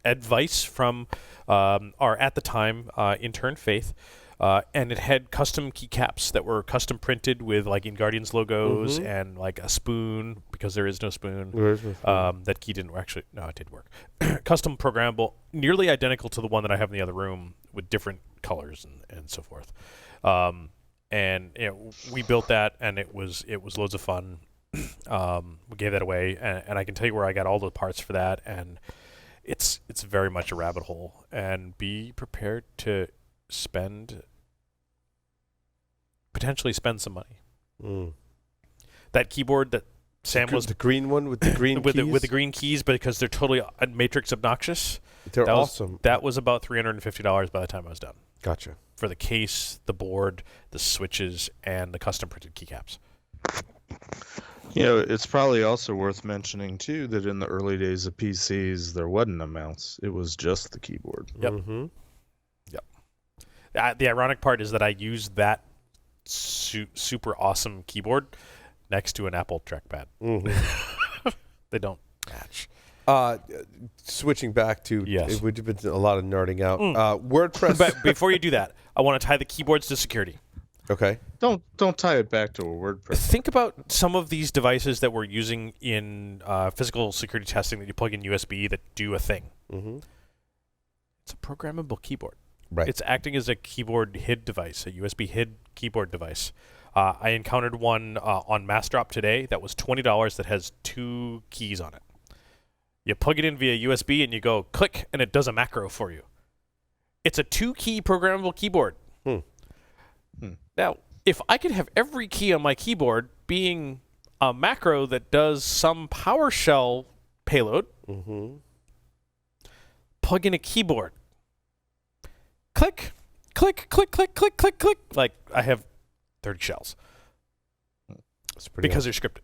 advice from our, at the time, intern Faith. And it had custom keycaps that were custom printed with like In Guardians logos and like a spoon, because there is no spoon. That key didn't actually, no, it did work. Custom programmable, nearly identical to the one that I have in the other room with different colors and so forth. And we built that, and it was loads of fun. We gave that away, and I can tell you where I got all the parts for that, and it's very much a rabbit hole. And be prepared to potentially spend some money. That keyboard that Sam was the green one with the green with keys? with the green keys, but because they're totally matrix obnoxious. They're awesome. That was about $350 by the time I was done. Gotcha. For the case, the board, the switches, and the custom printed keycaps. It's probably also worth mentioning, too, that in the early days of PCs, there wasn't a mouse. It was just the keyboard. Yep. The ironic part is that I used that super awesome keyboard next to an Apple trackpad. They don't match. Switching back to, yes. It would have been a lot of nerding out. WordPress. But before you do that, I want to tie the keyboards to security. Okay. Don't tie it back to a WordPress. Think about some of these devices that we're using in physical security testing that you plug in USB that do a thing. It's a programmable keyboard. Right. It's acting as a keyboard HID device, a USB HID keyboard device. I encountered one on Massdrop today that was $20 that has 2 keys on it. You plug it in via USB and you go click, and it does a macro for you. It's a 2-key programmable keyboard. Now, if I could have every key on my keyboard being a macro that does some PowerShell payload, plug in a keyboard. Click, click, click, click, click, click, click. Like, I have 30 shells. That's pretty because they're scripted.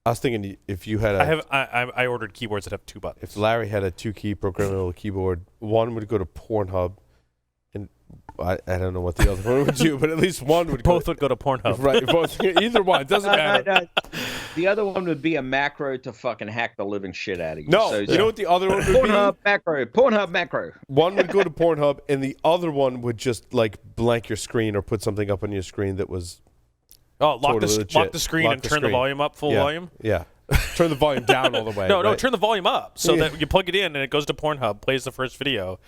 I was thinking if you had I ordered keyboards that have 2 buttons. If Larry had a 2-key programmable keyboard, one would go to Pornhub, and I don't know what the other one would do, but at least one would both would go to Pornhub. Right, both, either one, doesn't matter. The other one would be a macro to fucking hack the living shit out of you. No, you know what the other one would be? Pornhub macro. One would go to Pornhub, and the other one would just like blank your screen or put something up on your screen that was lock the screen and turn the volume up full volume? Yeah. Turn the volume down all the way. No, turn the volume up so that you plug it in and it goes to Pornhub, plays the first video.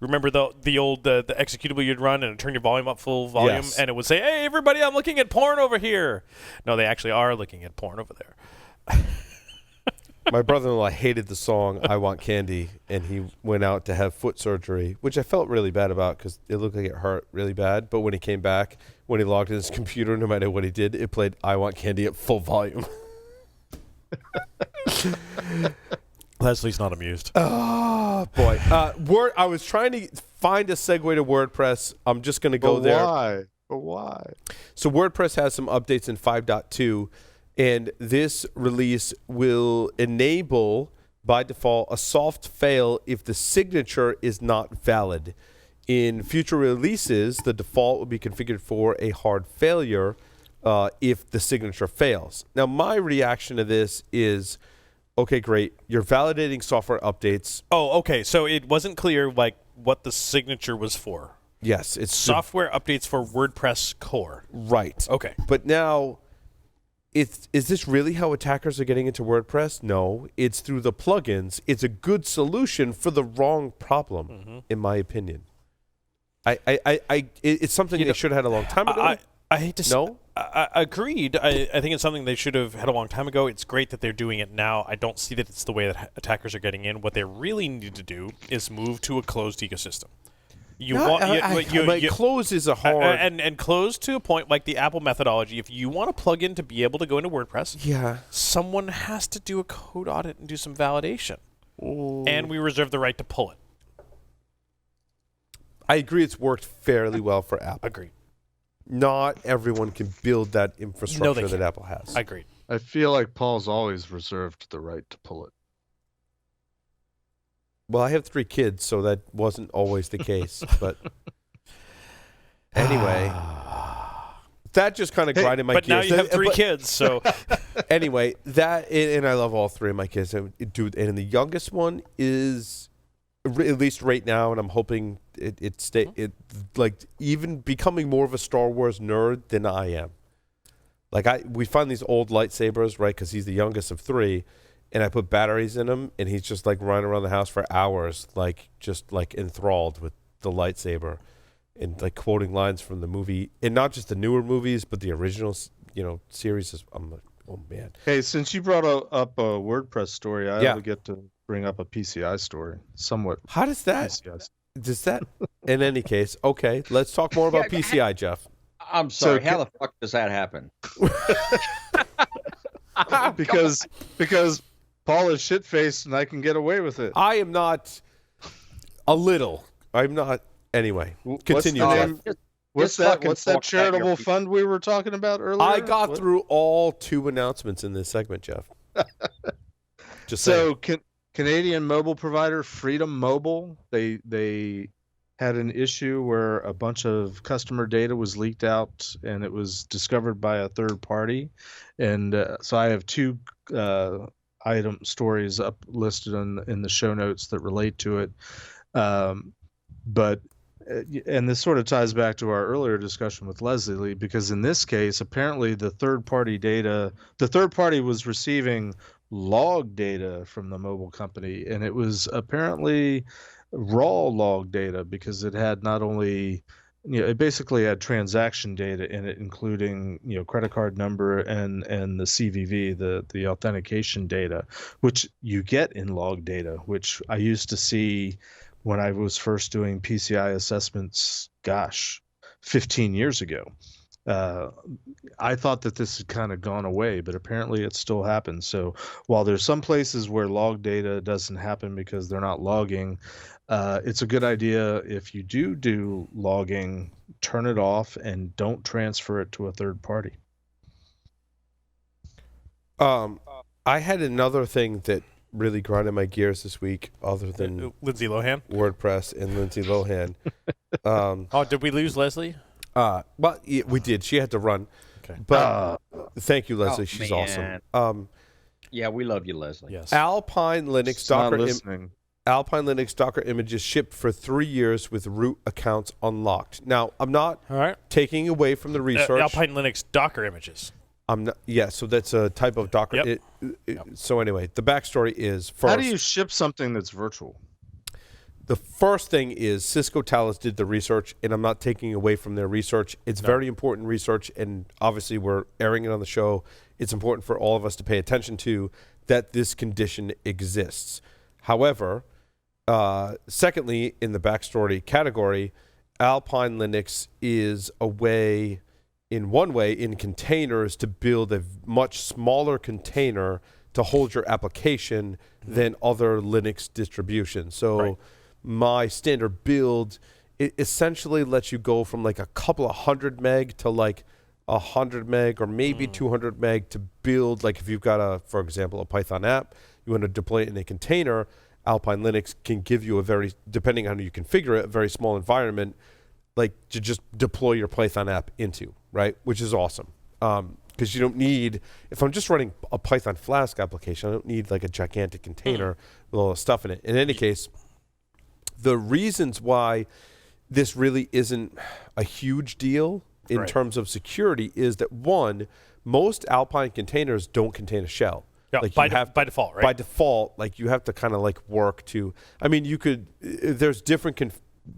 Remember the old the executable you'd run and turn your volume up full volume, yes. And it would say, "Hey, everybody, I'm looking at porn over here." No, they actually are looking at porn over there. My brother-in-law hated the song "I Want Candy," and he went out to have foot surgery, which I felt really bad about because it looked like it hurt really bad. But when he came back, when he logged in his computer, no matter what he did, it played "I Want Candy" at full volume. Leslie's not amused. Oh, boy. I was trying to find a segue to WordPress. I'm just going to go there. But why? So WordPress has some updates in 5.2, and this release will enable, by default, a soft fail if the signature is not valid. In future releases, the default will be configured for a hard failure if the signature fails. Now, my reaction to this is, okay, great. You're validating software updates. Oh, okay. So it wasn't clear like what the signature was for. Yes, it's software updates for WordPress core. Right. Okay. But now, is this really how attackers are getting into WordPress? No, it's through the plugins. It's a good solution for the wrong problem, in my opinion. It's something they should have had a long time ago. I hate to say. I agreed. I think it's something they should have had a long time ago. It's great that they're doing it now. I don't see that it's the way that attackers are getting in. What they really need to do is move to a closed ecosystem. Close is a hard and close to a point like the Apple methodology. If you want a plugin to be able to go into WordPress, someone has to do a code audit and do some validation, and we reserve the right to pull it. I agree. It's worked fairly well for Apple. Agreed. Not everyone can build that infrastructure that Apple has. I agree. I feel like Paul's always reserved the right to pull it. Well, I have 3 kids, so that wasn't always the case. But anyway, that just kind of grinded my gears. But now you have 3 kids, so anyway, and I love all 3 of my kids. And the youngest one is, at least right now, and I'm hoping it like even becoming more of a Star Wars nerd than I am. Like we find these old lightsabers, right? Because he's the youngest of 3. And I put batteries in him, and he's just like running around the house for hours, like just like enthralled with the lightsaber, and like quoting lines from the movie, and not just the newer movies, but the original, series. I'm like, oh man. Hey, since you brought up a WordPress story, I ought to get to bring up a PCI story, somewhat. How does that? PCI. Does that? In any case, okay. Let's talk more about PCI, Jeff. I'm sorry. How the fuck does that happen? because Paul is shit-faced, and I can get away with it. I am not. A little. I'm not. Anyway, continue. What's that charitable fund we were talking about earlier? I got through all 2 announcements in this segment, Jeff. Just so, Canadian mobile provider Freedom Mobile, they had an issue where a bunch of customer data was leaked out, and it was discovered by a third party. And so I have 2 item stories up listed in the show notes that relate to it. But this sort of ties back to our earlier discussion with Leslie, because in this case, apparently the third party was receiving log data from the mobile company, and it was apparently raw log data, because it had not only it basically had transaction data in it, including credit card number and the CVV, the authentication data, which you get in log data, which I used to see when I was first doing PCI assessments, 15 years ago. I thought that this had kind of gone away, but apparently it still happens. So while there's some places where log data doesn't happen because they're not logging, it's a good idea, if you do logging, turn it off and don't transfer it to a third party. I had another thing that really grinded my gears this week, other than Lindsay Lohan, WordPress, and Lindsay Lohan. Did we lose Leslie? Well, yeah, we did. She had to run. Okay. But thank you, Leslie. She's awesome. Yeah, we love you, Leslie. Yes. Alpine Linux Docker images shipped for 3 years with root accounts unlocked. Now, I'm not taking away from the research. Alpine Linux Docker images. I'm not. Yeah, so that's a type of Docker. Yep. So anyway, the backstory is first. How do you ship something that's virtual? The first thing is Cisco Talos did the research, and I'm not taking away from their research. It's very important research, and obviously we're airing it on the show. It's important for all of us to pay attention to. that this condition exists. However, secondly, in the backstory category, Alpine Linux is a way, in containers, to build a much smaller container to hold your application than other Linux distributions. So my standard build, it essentially lets you go from like a couple of 100 meg to like 100 meg or maybe 200 meg to build. Like if you've got for example, a Python app, you want to deploy it in a container, Alpine Linux can give you depending on how you configure it, a very small environment, like to just deploy your Python app into, right? Which is awesome. Because you don't need, if I'm just running a Python Flask application, I don't need like a gigantic container with all the stuff in it. In any case, the reasons why this really isn't a huge deal in terms of security is that, one, most Alpine containers don't contain a shell. Yeah, like by default, right? By default, like you have to kind of like work to, I mean, you could, there's different,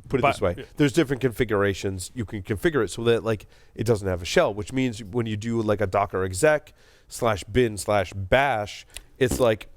put it this way, there's different configurations. You can configure it so that like it doesn't have a shell, which means when you do like a docker exec /bin/bash, it's like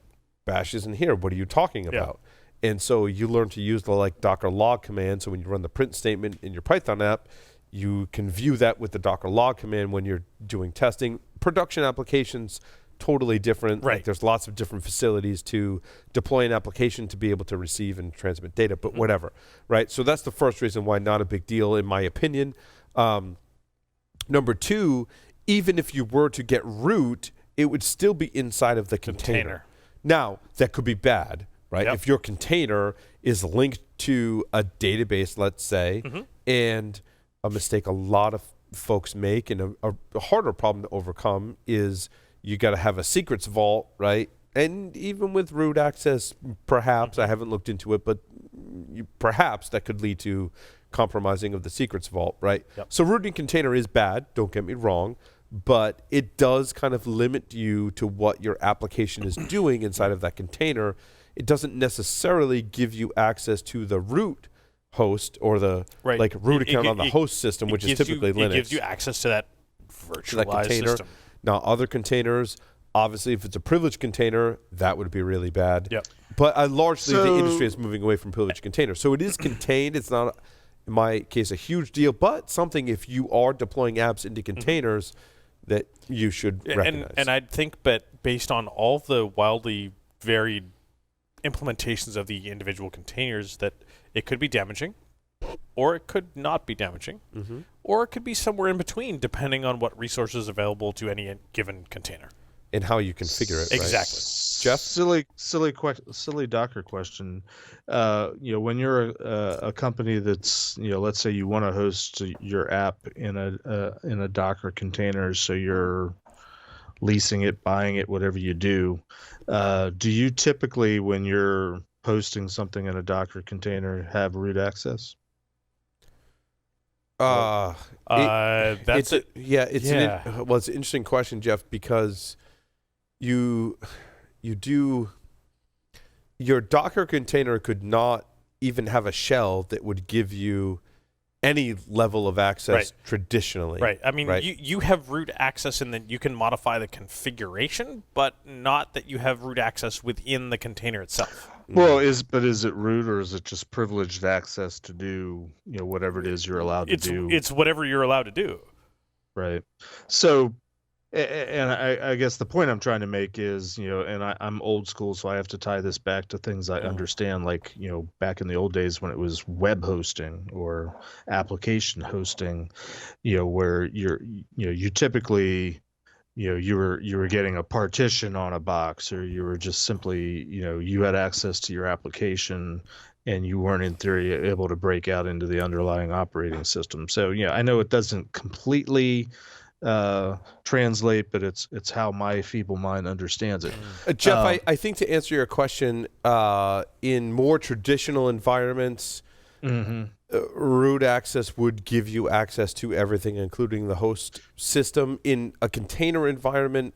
bash isn't here. What are you talking about? And so you learn to use the like docker log command. So when you run the print statement in your Python app, you can view that with the docker log command when you're doing testing. Production applications, totally different. Like there's lots of different facilities to deploy an application to be able to receive and transmit data, but whatever, right? So that's the first reason why not a big deal, in my opinion. Number two, even if you were to get root, it would still be inside of the container. Now, that could be bad, right? If your container is linked to a database, let's say, and a mistake a lot of folks make, and a harder problem to overcome, is you got to have a secrets vault, right? And even with root access, perhaps, I haven't looked into it, but perhaps that could lead to compromising of the secrets vault, right? So rooting container is bad, don't get me wrong, but it does kind of limit you to what your application is doing inside of that container. It doesn't necessarily give you access to the root host or the like root account on the host system, which is typically Linux. It gives you access to that virtualized container system. Now, other containers, obviously, if it's a privileged container, that would be really bad. But largely, the industry is moving away from privileged containers. So it is contained. It's not, in my case, a huge deal, but something, if you are deploying apps into containers, that you should recognize. And I think that based on all the wildly varied implementations of the individual containers, that it could be damaging, or it could not be damaging, or it could be somewhere in between, depending on what resources available to any given container and how you configure it. Exactly. Jeff, silly Docker question. When you're a company that's, let's say you want to host your app in a Docker container, so you're leasing it, buying it, whatever you do. Do you typically, when you're hosting something in a Docker container, have root access? It's an interesting question, Jeff, because your Docker container could not even have a shell that would give you any level of access traditionally. I mean, you have root access in that you can modify the configuration, but not that you have root access within the container itself. Well, is it root, or is it just privileged access to do whatever it is you're allowed to do? It's whatever you're allowed to do. Right. So, and I guess the point I'm trying to make is, and I'm old school, so I have to tie this back to things I understand, like, back in the old days when it was web hosting or application hosting, where you typically, you were getting a partition on a box, or you were just simply, you had access to your application and you weren't in theory able to break out into the underlying operating system. So, I know it doesn't completely translate, but it's how my feeble mind understands it. Jeff, I think to answer your question, in more traditional environments, root access would give you access to everything, including the host system. In a container environment,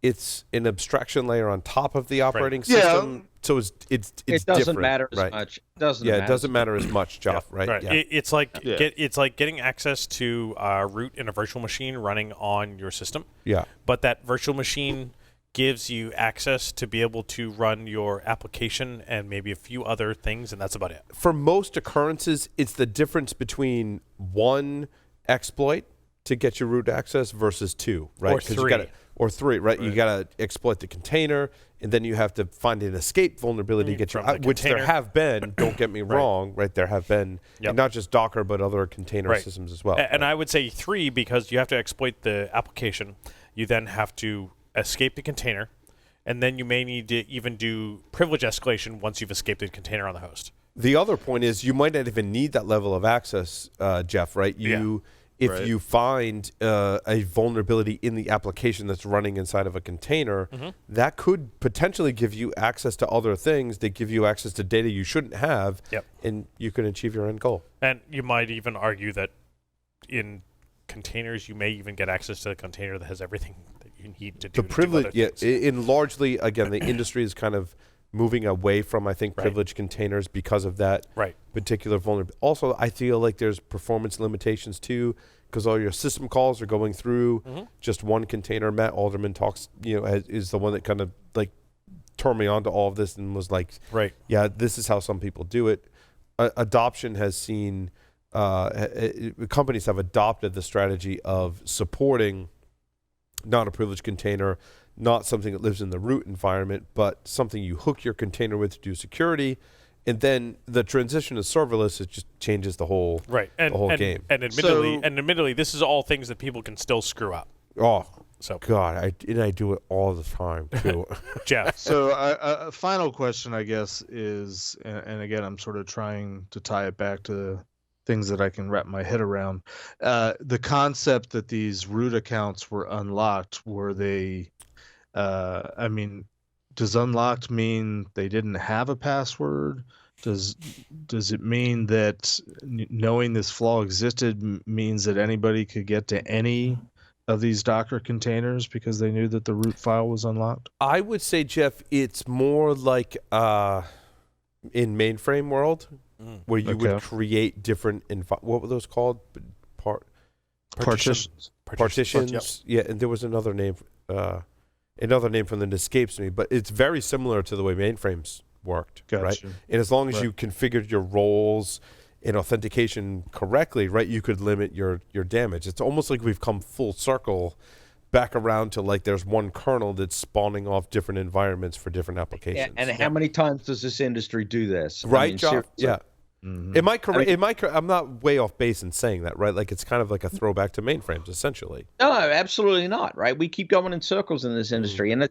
it's an abstraction layer on top of the operating system. So it's it doesn't different, matter as much. It doesn't matter as much, Jeff. Right? Yeah. It's like getting access to root in a virtual machine running on your system. Yeah. But that virtual machine gives you access to be able to run your application and maybe a few other things, and that's about it. For most occurrences, it's the difference between one exploit to get your root access versus two, right? Or three. Or three, right? You got to exploit the container, and then you have to find an escape vulnerability to get your, which there have been, don't get me wrong, right? There have been, and not just Docker, but other container systems as well. And I would say three, because you have to exploit the application. You then have to escape the container, and then you may need to even do privilege escalation once you've escaped the container on the host. The other point is you might not even need that level of access, Jeff, right? If you find a vulnerability in the application that's running inside of a container, that could potentially give you access to other things that give you access to data you shouldn't have, and you can achieve your end goal. And you might even argue that in containers, you may even get access to the container that has everything that you need to do. The privilege, in largely, again, the industry is kind of moving away from, I think, privileged containers because of that particular vulnerability. Also, I feel like there's performance limitations too, because all your system calls are going through just one container. Matt Alderman talks, is the one that kind of like turned me on to all of this and was like, yeah, this is how some people do it. Adoption has seen, companies have adopted the strategy of supporting not a privileged container, not something that lives in the root environment, but something you hook your container with to do security, and then the transition to serverless, it just changes the whole game. And admittedly, this is all things that people can still screw up. Oh, so God, I do it all the time too. Jeff. So a final question, I guess, is, and again, I'm sort of trying to tie it back to things that I can wrap my head around. The concept that these root accounts were unlocked, were they? I mean, does unlocked mean they didn't have a password? Does it mean that knowing this flaw existed means that anybody could get to any of these Docker containers because they knew that the root file was unlocked? I would say, Jeff, it's more like in mainframe world where you would create different what were those called? Partitions. Partitions. Yeah, and there was another name. Another name from them escapes me, but it's very similar to the way mainframes worked, right? And as long as you configured your roles and authentication correctly, right, you could limit your damage. It's almost like we've come full circle back around to like there's one kernel that's spawning off different environments for different applications. And how many times does this industry do this? Right, I mean, John? Yeah. Am I correct? I'm not way off base in saying that, right? Like it's kind of like a throwback to mainframes, essentially. No, absolutely not. Right? We keep going in circles in this industry, and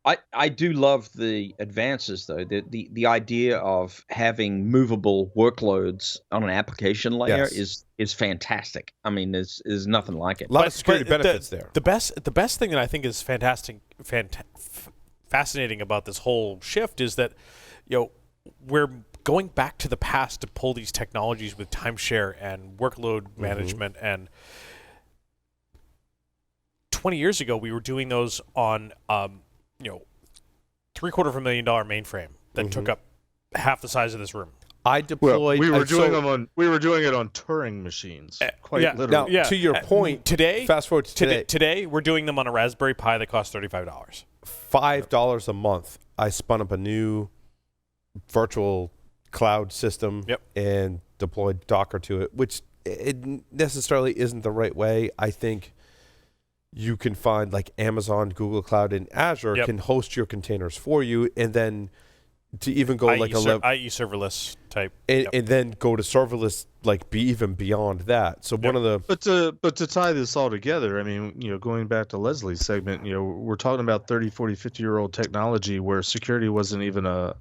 I do love the advances though. The idea of having movable workloads on an application layer is fantastic. I mean, there's nothing like it. A lot of security benefits there. The best thing that I think is fascinating about this whole shift is that we're going back to the past to pull these technologies with timeshare and workload management. And 20 years ago, we were doing those on, $750,000 mainframe that took up half the size of this room. I deployed. We were doing it on Turing machines. Quite literally. Now, to your point, today, fast forward to today. Today, we're doing them on a Raspberry Pi that costs $35. $5 a month. I spun up a new virtual cloud system and deployed Docker to it, which it necessarily isn't the right way. I think you can find like Amazon, Google Cloud, and Azure can host your containers for you, and then to even go IE serverless type, and then go to serverless, like be even beyond that. So one of the but to tie this all together, I mean, going back to Leslie's segment, we're talking about 30, 40, 50-year-old technology where security wasn't even a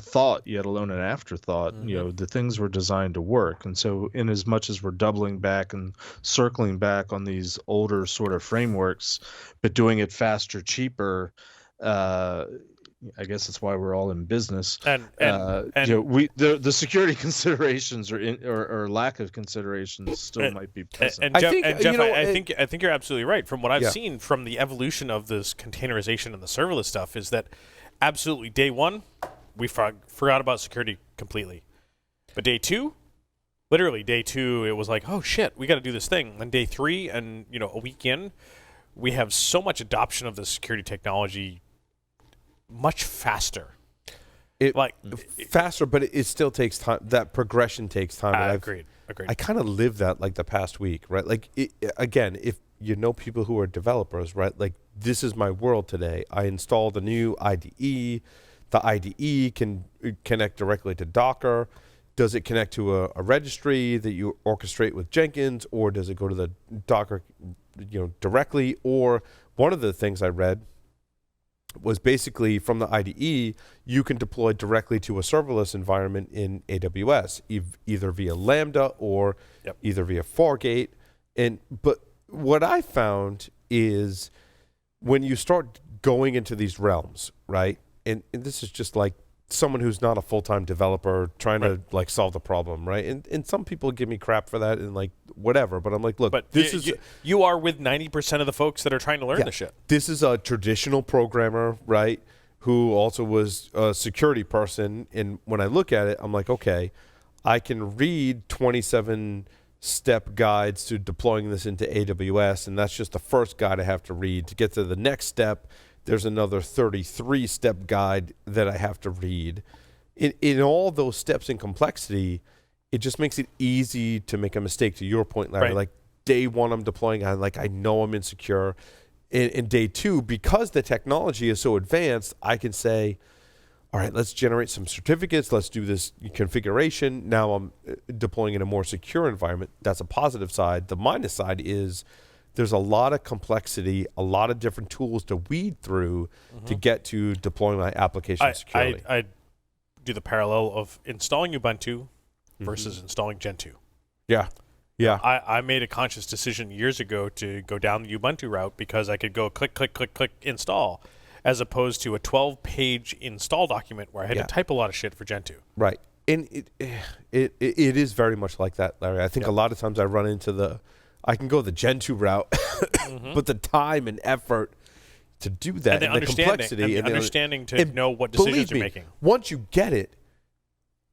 thought, yet alone an afterthought. The things were designed to work. And so in as much as we're doubling back and circling back on these older sort of frameworks, but doing it faster, cheaper, I guess that's why we're all in business. And the security considerations or lack of considerations still might be present. I think you're absolutely right. From what I've seen from the evolution of this containerization and the serverless stuff is that absolutely day one, we forgot about security completely. But day two, it was like, oh shit, we got to do this thing. And day three, and a week in, we have so much adoption of the security technology much faster. Faster, but it still takes time. That progression takes time. Agreed. I kind of lived that like the past week, right? Like, again, if you know people who are developers, right? Like, this is my world today. I installed a new IDE. The IDE can connect directly to Docker. Does it connect to a registry that you orchestrate with Jenkins, or does it go to the Docker, directly? Or one of the things I read was basically from the IDE, you can deploy directly to a serverless environment in AWS, either via Lambda or either via Fargate. But what I found is when you start going into these realms, right? And this is just like someone who's not a full-time developer trying to like solve the problem, right? And some people give me crap for that and like whatever, but I'm like, look, but you are with 90% of the folks that are trying to learn this shit. This is a traditional programmer, right? Who also was a security person. And when I look at it, I'm like, okay, I can read 27-step guides to deploying this into AWS, and that's just the first guide I have to read. To get to the next step, there's another 33-step guide that I have to read. In all those steps in complexity, it just makes it easy to make a mistake, to your point, Larry. Right. Like, day one, I'm deploying, I know I'm insecure. In day two, because the technology is so advanced, I can say, all right, let's generate some certificates. Let's do this configuration. Now I'm deploying in a more secure environment. That's a positive side. The minus side is there's a lot of complexity, a lot of different tools to weed through to get to deploying my application securely. I do the parallel of installing Ubuntu versus installing Gentoo. Yeah. Yeah. I made a conscious decision years ago to go down the Ubuntu route because I could go click, click, click, click, install, as opposed to a 12-page install document where I had to type a lot of shit for Gentoo. Right. And it is very much like that, Larry. I think a lot of times I run into I can go the Gentoo route, but the time and effort to do that, and the complexity, and the understanding to know what decisions you're making. Once you get it,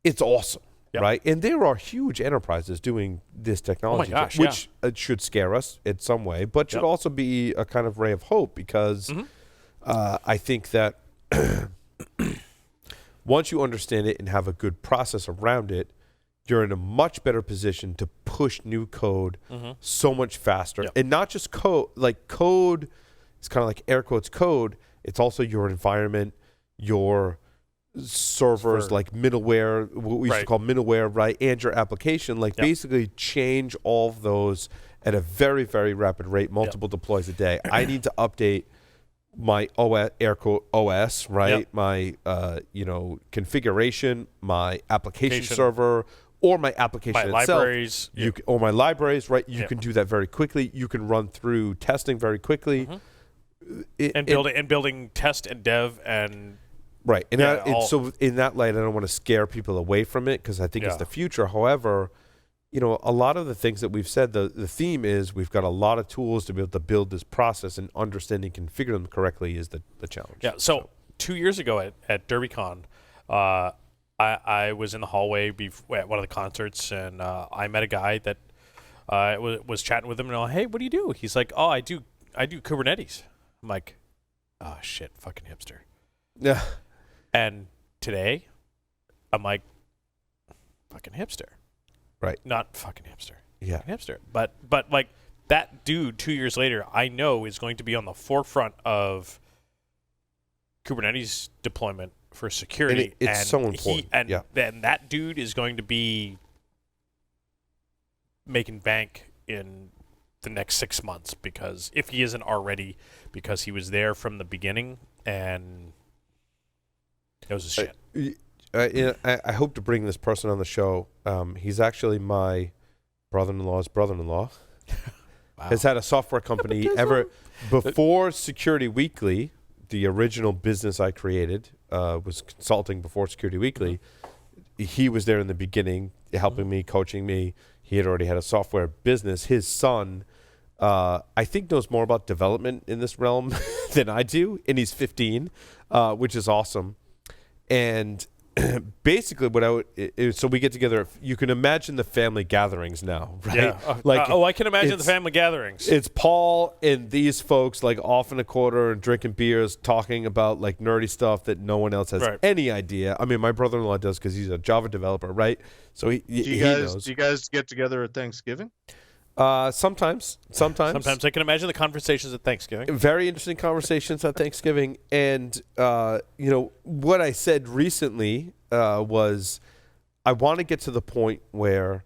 it's awesome, right? And there are huge enterprises doing this technology, which should scare us in some way, but should also be a kind of ray of hope, because I think that once you understand it and have a good process around it, you're in a much better position to push new code so much faster. And not just code. Like, code is kind of like air quotes code. It's also your environment, your servers, like middleware, what we used to call middleware, right? And your application. Like, basically change all of those at a very, very rapid rate, multiple deploys a day. I need to update my OS, air quote OS, right? My configuration, my application server, or my application itself. Libraries. Or my libraries, right? You can do that very quickly. You can run through testing very quickly. Building test and dev and right. And so in that light, I don't want to scare people away from it, because I think it's the future. However, a lot of the things that we've said, the theme is we've got a lot of tools to be able to build this process, and understanding, configure them correctly is the challenge. Yeah. So 2 years ago at DerbyCon, I was in the hallway at one of the concerts, and I met a guy that was chatting with him, and I'm like, hey, what do you do? He's like, oh, I do Kubernetes. I'm like, oh shit, fucking hipster. Yeah. And today, I'm like, fucking hipster. Right. Not fucking hipster. Yeah. Fucking hipster. But like, that dude 2 years later, I know is going to be on the forefront of Kubernetes deployment for security. And it's so important. And that dude is going to be making bank in the next 6 months, because if he isn't already, because he was there from the beginning and knows his shit. I hope to bring this person on the show. He's actually my brother-in-law's brother-in-law. Wow. Has had a software company before Security Weekly. The original business I created was consulting before Security Weekly. He was there in the beginning, helping me, coaching me. He had already had a software business. His son, I think, knows more about development in this realm than I do, and he's 15, which is awesome. And basically what I would so we get together. You can imagine the family gatherings now, right? Yeah. I can imagine the family gatherings. It's Paul and these folks like off in a corner and drinking beers, talking about like nerdy stuff that no one else has any idea. I mean, my brother-in-law does because he's a Java developer, right? So he knows. Do you guys get together at Thanksgiving? Sometimes. Sometimes I can imagine the conversations at Thanksgiving. Very interesting conversations at Thanksgiving. And, what I said recently was I want to get to the point where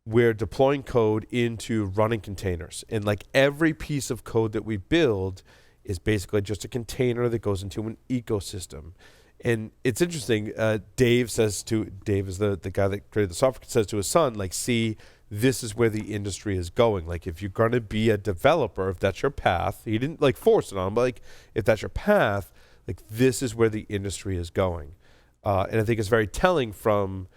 we're deploying code into running containers. And like every piece of code that we build is basically just a container that goes into an ecosystem. And it's interesting. Dave is the guy that created the software, says to his son, like, see, this is where the industry is going. Like, if you're going to be a developer, if that's your path, he didn't like force it on him, but like, if that's your path, like, this is where the industry is going. And I think it's very telling from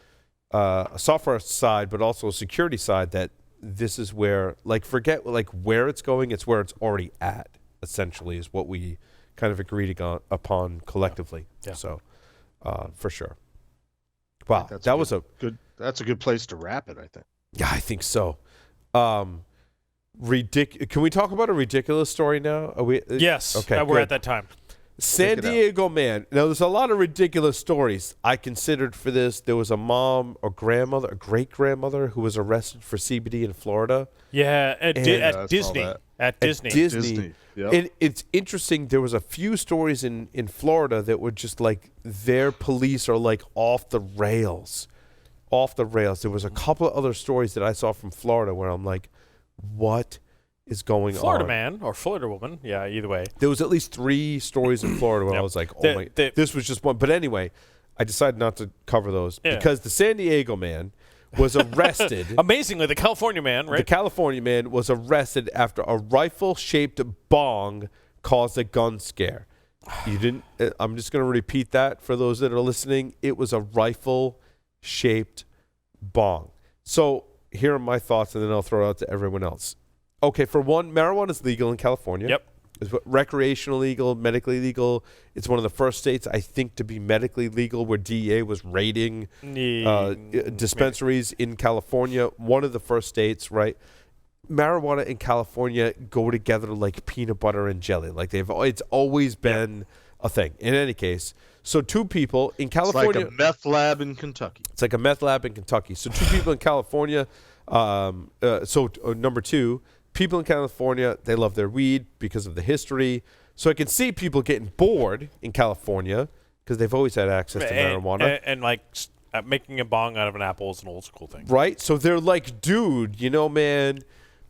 a software side, but also a security side, that this is where, like, forget like where it's going, it's where it's already at, essentially, is what we kind of agreed upon collectively. Yeah. So, for sure. Wow, that's a good place to wrap it, I think. Yeah, I think so. Can we talk about a ridiculous story now? Yes. Okay. We're at that time. San Diego man. Now, there's a lot of ridiculous stories I considered for this. There was a mom or grandmother, a great-grandmother, who was arrested for CBD in Florida. Yeah, at Disney. At Disney. Yep. And it's interesting. There was a few stories in Florida that were just like their police are like off the rails. There was a couple of other stories that I saw from Florida where I'm like, what is going Florida on? Man or Florida woman. Yeah, either way. There was at least 3 stories in Florida where I was like, this was just one. But anyway, I decided not to cover those because the San Diego man was arrested. Amazingly, the California man, right? The California man was arrested after a rifle-shaped bong caused a gun scare. You didn't. I'm just going to repeat that for those that are listening. It was a rifle-shaped bong. So here are my thoughts, and then I'll throw it out to everyone else. Okay, for one, marijuana is legal in California. Yep. It's recreational legal, medically legal. It's one of the first states, I think, to be medically legal, where DEA was raiding dispensaries in California. One of the first states, right? Marijuana and California go together like peanut butter and jelly. Like it's always been a thing. In any case, so 2 people in California. It's like a meth lab in Kentucky. So 2 people in California. Number 2. People in California, they love their weed because of the history. So I can see people getting bored in California because they've always had access to marijuana. And making a bong out of an apple is an old school thing. Right? So they're like, dude, man,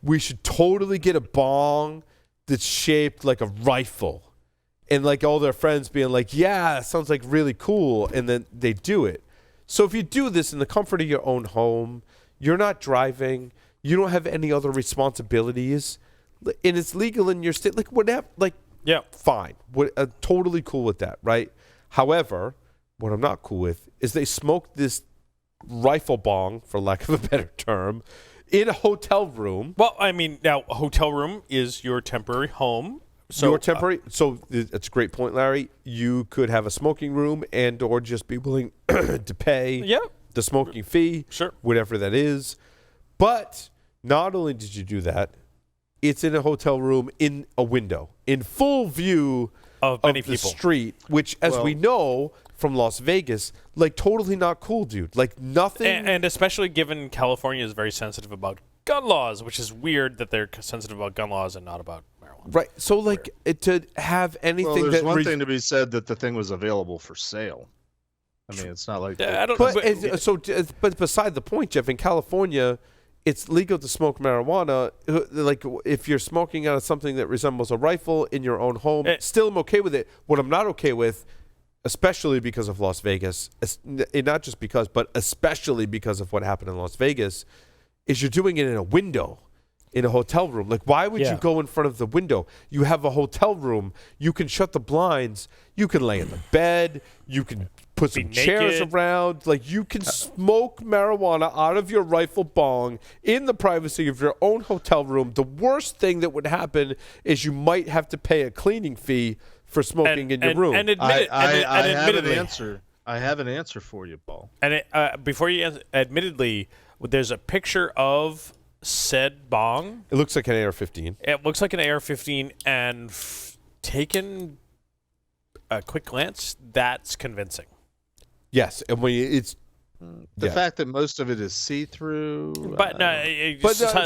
we should totally get a bong that's shaped like a rifle. And like all their friends being like, yeah, that sounds like really cool. And then they do it. So if you do this in the comfort of your own home, you're not driving. You don't have any other responsibilities, and it's legal in your state. Like whatever, fine. Totally cool with that, right? However, what I'm not cool with is they smoked this rifle bong, for lack of a better term, in a hotel room. Well, I mean, now a hotel room is your temporary home. So so that's a great point, Larry. You could have a smoking room or just be willing to pay the smoking fee, whatever that is. But not only did you do that, it's in a hotel room in a window, in full view of the street, which, as we know from Las Vegas, like totally not cool, dude. Like nothing. And especially given California is very sensitive about gun laws, which is weird that they're sensitive about gun laws and not about marijuana. Right. So like to have anything. Well, there's one thing to be said that the thing was available for sale. I mean, it's not like. But beside the point, Jeff, in California, it's legal to smoke marijuana. Like if you're smoking out of something that resembles a rifle in your own home, still I'm okay with it. What I'm not okay with, especially because of Las Vegas, not just because, but especially because of what happened in Las Vegas, is you're doing it in a window, in a hotel room. Like, why would you go in front of the window? You have a hotel room. You can shut the blinds. You can lay in the bed. You can put some chairs around. Like, you can smoke marijuana out of your rifle bong in the privacy of your own hotel room. The worst thing that would happen is you might have to pay a cleaning fee for smoking in your room. And admittedly, I have an answer. I have an answer for you, Paul. And before you answer, admittedly, there's a picture of said bong. It looks like an AR-15. It looks like an AR-15, and taken a quick glance, that's convincing. Yes, and when it's the fact that most of it is see-through. But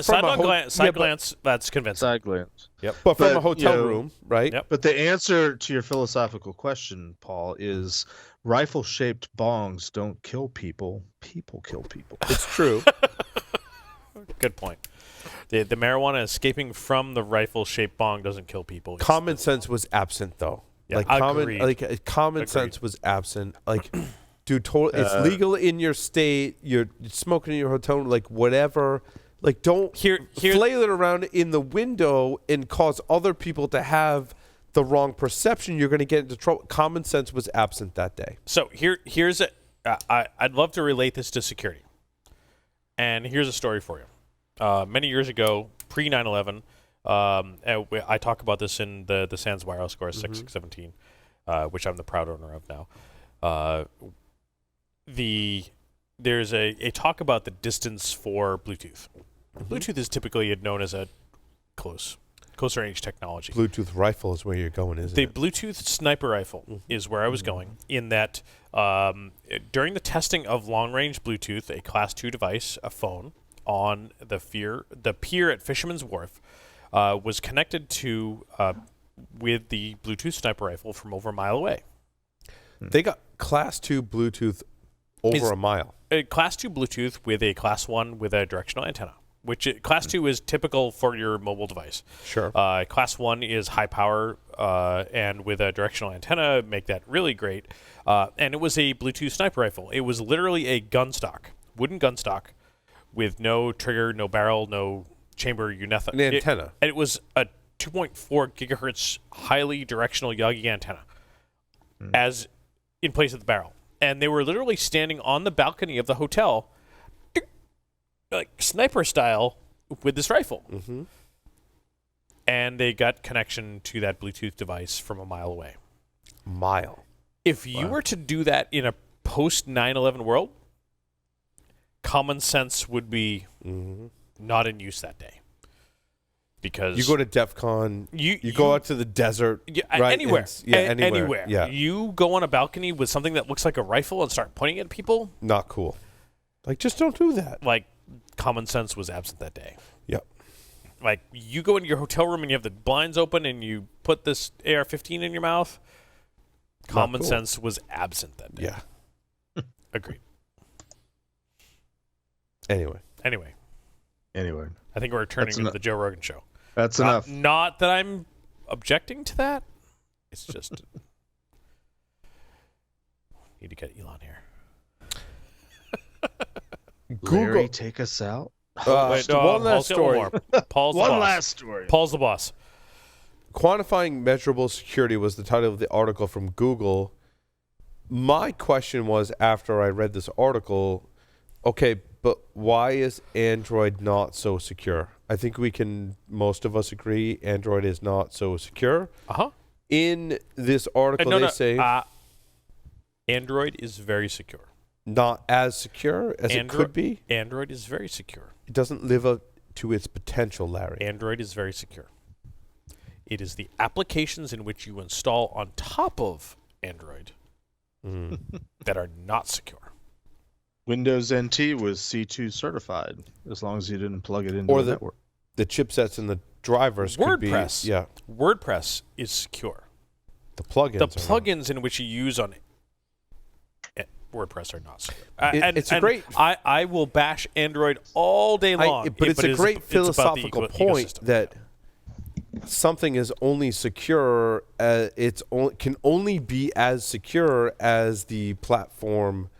side glance, that's convincing. Side glance. Yep. But from a hotel room, right? Yep. But the answer to your philosophical question, Paul, is rifle-shaped bongs don't kill people. People kill people. It's true. Good point. The marijuana escaping from the rifle-shaped bong doesn't kill people. Common sense was absent, though. Yeah, common sense was absent. Like, dude, it's legal in your state. You're smoking in your hotel room, like whatever. Like, don't flail it around in the window and cause other people to have the wrong perception. You're going to get into trouble. Common sense was absent that day. So here's I'd love to relate this to security. And here's a story for you. Many years ago, pre 9/11, I talk about this in the SANS Wireless Score 6617, which I'm the proud owner of now. There's a talk about the distance for Bluetooth. Bluetooth is typically known as a closer range technology. Bluetooth rifle is where you're going, isn't it? The Bluetooth sniper rifle is where I was going, in that during the testing of long-range Bluetooth, a Class 2 device, a phone, on the pier at Fisherman's Wharf, was connected to with the Bluetooth sniper rifle from over a mile away. They got Class 2 Bluetooth over a mile. A Class 2 Bluetooth with a Class 1 with a directional antenna, which Class 2 is typical for your mobile device. Sure. Class 1 is high power and with a directional antenna, make that really great. And it was a Bluetooth sniper rifle. It was literally a gun stock, wooden gun stock, with no trigger, no barrel, no chamber, nothing. An antenna. And it was a 2.4 gigahertz highly directional Yagi antenna as in place of the barrel. And they were literally standing on the balcony of the hotel, like sniper style, with this rifle. Mm-hmm. And they got connection to that Bluetooth device from a mile away. Mile. If you were to do that in a post 9/11 world, common sense would be not in use that day. Because you go to DEF CON, you go out to the desert, right? Anywhere. Anywhere. Yeah. You go on a balcony with something that looks like a rifle and start pointing at people. Not cool. Like, just don't do that. Like, common sense was absent that day. Yep. Like, you go into your hotel room and you have the blinds open and you put this AR-15 in your mouth. Common sense was absent that day. Yeah. Agreed. Anyway. I think we're turning into the Joe Rogan show. That's enough. Not that I'm objecting to that. It's just need to get Elon here. Larry, take us out. One last story. Paul's the boss. Quantifying measurable security was the title of the article from Google. My question was, after I read this article, okay, but why is Android not so secure? I think most of us agree Android is not so secure. In this article, they say Android is very secure. Not as secure as it could be? Android is very secure. It doesn't live up to its potential, Larry. Android is very secure. It is the applications in which you install on top of Android that are not secure. Windows NT was C2 certified, as long as you didn't plug it into the network. The chipsets and the drivers WordPress. Could be... Yeah. WordPress is secure. The plugins in which you use on WordPress are not secure. It's a great... I will bash Android all day long. But it's a great philosophical point that something is only secure, can only be as secure as the platform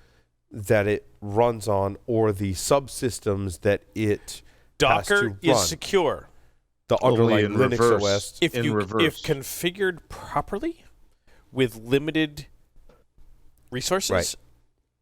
that it runs on or the subsystems that it Docker has to run. Is secure. The underlying Linux OS. If configured properly with limited resources, right.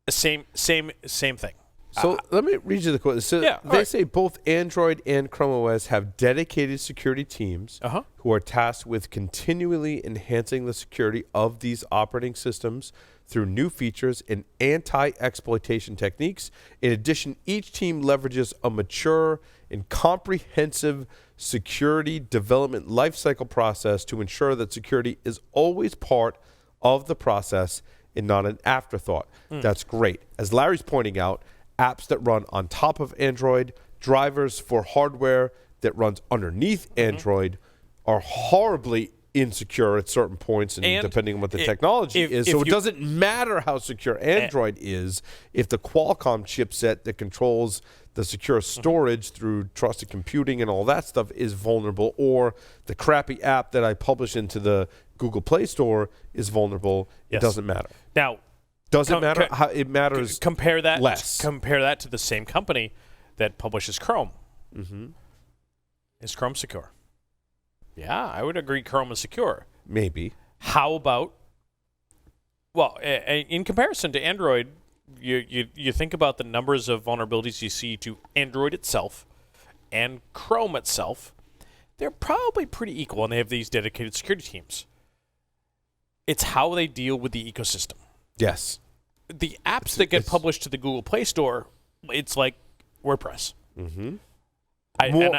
Same thing. So let me read you the quote. So they say both Android and Chrome OS have dedicated security teams who are tasked with continually enhancing the security of these operating systems through new features and anti-exploitation techniques. In addition, each team leverages a mature and comprehensive security development lifecycle process to ensure that security is always part of the process and not an afterthought. That's great. As Larry's pointing out, apps that run on top of Android, drivers for hardware that runs underneath Android are horribly insecure at certain points, and depending on what the technology is. So it doesn't matter how secure Android is if the Qualcomm chipset that controls the secure storage through trusted computing and all that stuff is vulnerable, or the crappy app that I publish into the Google Play Store is vulnerable. It doesn't matter. Now, does it matter? It matters compare that less. Compare that to the same company that publishes Chrome. Is Chrome secure? Yeah, I would agree Chrome is secure. Maybe. How about, well, in comparison to Android, you think about the numbers of vulnerabilities you see to Android itself and Chrome itself, they're probably pretty equal, and they have these dedicated security teams. It's how they deal with the ecosystem. Yes. The apps that get published to the Google Play Store, it's like WordPress.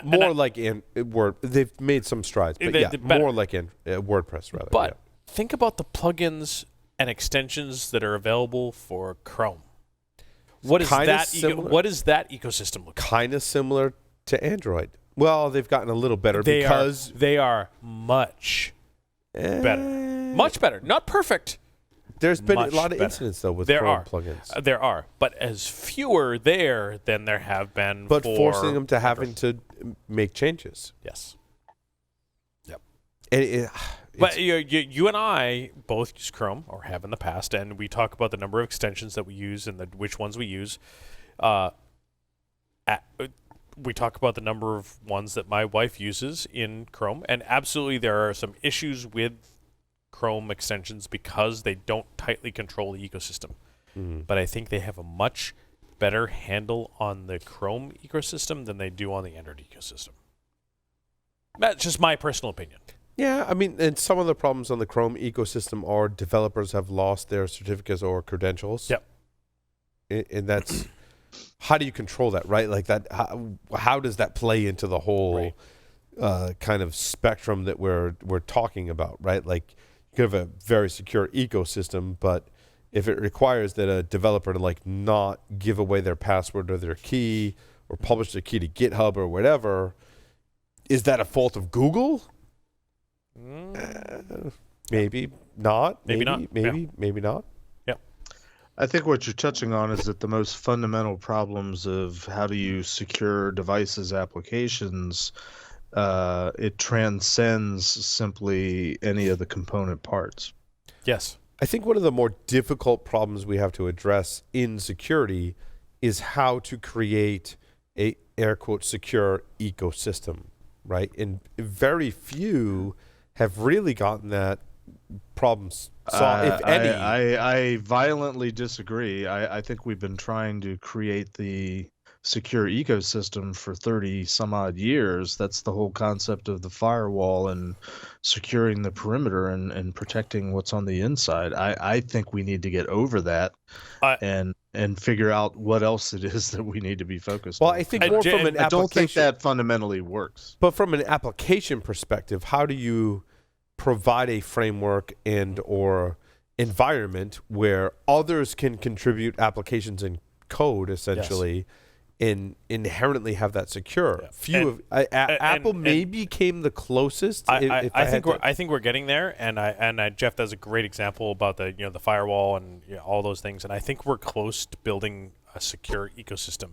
More like Word. They've made some strides, but more like in WordPress rather. But think about the plugins and extensions that are available for Chrome. What is that? What does that ecosystem look like? Kind of similar to Android. Well, they've gotten a little better because they are much better. Much better. Not perfect. There's been a lot of incidents, though, with Chrome plugins. There are, but as fewer there than there have been But forcing them to having to make changes. Yes. Yep. But you and I both use Chrome, or have in the past, and we talk about the number of extensions that we use and which ones we use. We talk about the number of ones that my wife uses in Chrome, and absolutely there are some issues with Chrome extensions because they don't tightly control the ecosystem. But I think they have a much better handle on the Chrome ecosystem than they do on the Android ecosystem. That's just my personal opinion. Yeah, I mean, and some of the problems on the Chrome ecosystem are developers have lost their certificates or credentials. Yep. And that's, how do you control that, right? Like that, how does that play into the whole kind of spectrum that we're talking about, right? Like, you could have a very secure ecosystem, but if it requires that a developer to like not give away their password or their key or publish their key to GitHub or whatever, is that a fault of Google? Maybe not. Maybe not. Maybe not. Yeah. I think what you're touching on is that the most fundamental problems of how do you secure devices, applications, it transcends simply any of the component parts. Yes. I think one of the more difficult problems we have to address in security is how to create a air quote secure ecosystem, right? And very few have really gotten that problem solved, if any. I violently disagree. I think we've been trying to create the secure ecosystem for 30 some odd years. That's the whole concept of the firewall and securing the perimeter and protecting what's on the inside. I think we need to get over that and figure out what else it is that we need to be focused on. Well, I think more from an application. I don't think that fundamentally works. But from an application perspective, how do you provide a framework and or environment where others can contribute applications and code essentially and inherently have that secure? Apple maybe came the closest. I think we're getting there, and Jeff does a great example about the firewall and all those things, and I think we're close to building a secure ecosystem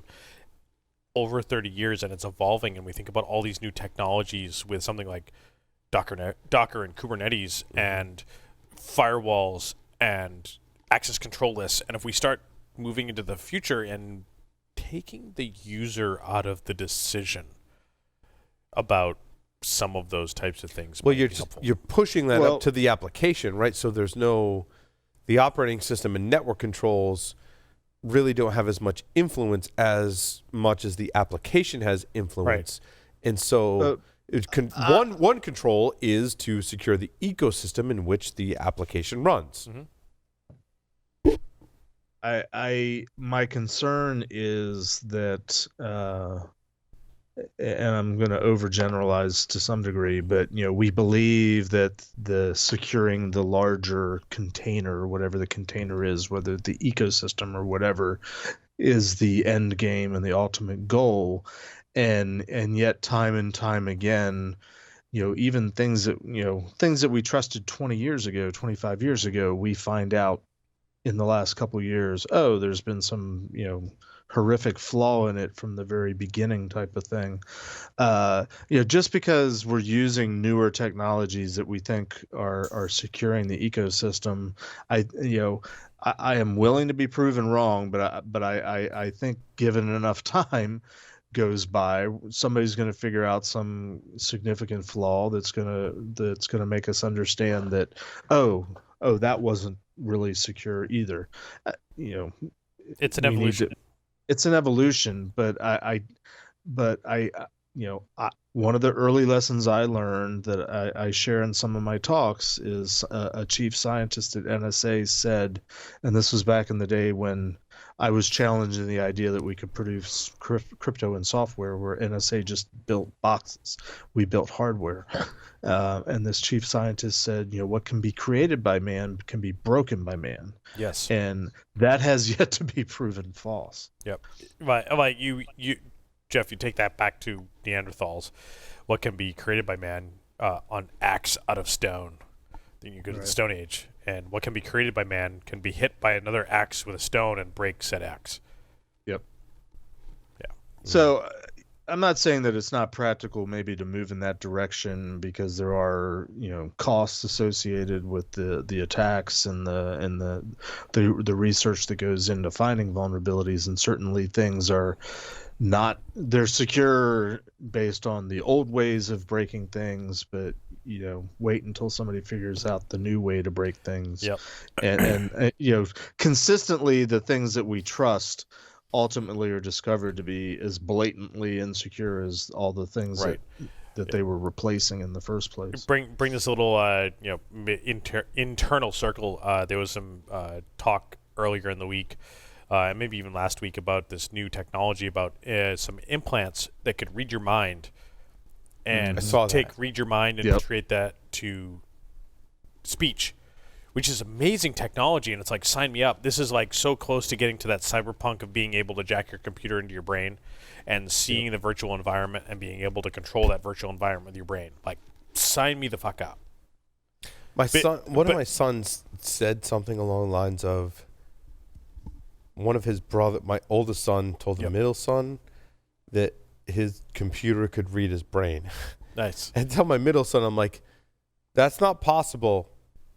over 30 years, and it's evolving. And we think about all these new technologies with something like Docker and Kubernetes and firewalls and access control lists, and if we start moving into the future and taking the user out of the decision about some of those types of things. Well, you're pushing that up to the application, right? So there's the operating system and network controls really don't have as much influence as much as the application has influence. Right. And so one control is to secure the ecosystem in which the application runs. my concern is that, and I'm going to overgeneralize to some degree, but we believe that the securing the larger container, whatever the container is, whether the ecosystem or whatever, is the end game and the ultimate goal, and yet time and time again, even things that we trusted 20 years ago, 25 years ago, we find out in the last couple of years, there's been some horrific flaw in it from the very beginning, type of thing. Just because we're using newer technologies that we think are securing the ecosystem, I am willing to be proven wrong, but I think given enough time goes by, somebody's going to figure out some significant flaw that's going to make us understand that that wasn't really secure either. It's an evolution. It's an evolution, but one of the early lessons I learned that I share in some of my talks is a chief scientist at NSA said, and this was back in the day when I was challenging the idea that we could produce crypto and software where NSA just built boxes. We built hardware. And this chief scientist said, what can be created by man can be broken by man. Yes. And that has yet to be proven false. Yep. Right. Like you Jeff, you take that back to Neanderthals. What can be created by man on axe out of stone? Then you go to the Stone Age. And what can be created by man can be hit by another axe with a stone and break said axe. Yep. Yeah. So I'm not saying that it's not practical maybe to move in that direction, because there are costs associated with the attacks and the research that goes into finding vulnerabilities, and certainly things are they're secure based on the old ways of breaking things, but wait until somebody figures out the new way to break things. Yep. And consistently the things that we trust ultimately are discovered to be as blatantly insecure as all the things that they were replacing in the first place. Bring this little internal circle. There was some talk earlier in the week, and maybe even last week, about this new technology about some implants that could read your mind and read your mind and create that to speech, which is amazing technology. And it's like, sign me up. This is like so close to getting to that cyberpunk of being able to jack your computer into your brain and seeing the virtual environment and being able to control that virtual environment with your brain. Like, sign me the fuck up. One of my sons said something along the lines of, one of his brother, my oldest son, told the middle son that his computer could read his brain. Nice. And tell my middle son, I'm like, that's not possible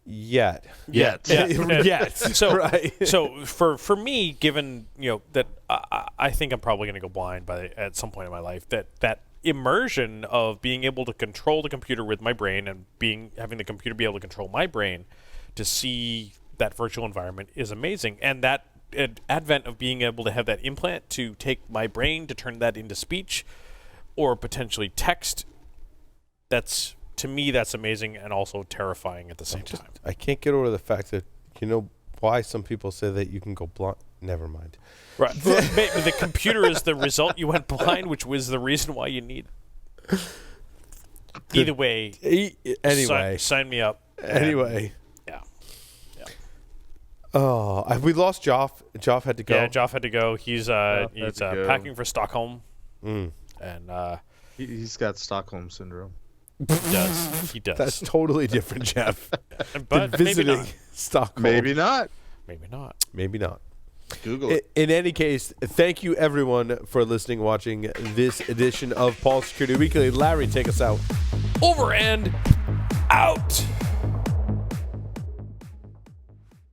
yet. Yet. So, so for me, given that I think I'm probably going to go blind at some point in my life, that immersion of being able to control the computer with my brain and having the computer be able to control my brain to see that virtual environment is amazing. And that advent of being able to have that implant to take my brain to turn that into speech or potentially text, to me that's amazing and also terrifying at the same time. I can't get over the fact that why some people say that you can go blind. Never mind. Right. The computer is the result. You went blind, which was the reason why you need. Either way. Anyway. Sign me up. Anyway. Yeah. Oh, we lost Joff. Joff had to go. Yeah, Joff had to go. He's packing for Stockholm. Mm. And he's got Stockholm syndrome. He does. That's totally different, Jeff. But visiting Stockholm. Maybe not. Google it. In any case, thank you everyone for listening, watching this edition of Paul Security Weekly. Larry, take us out. Over and out.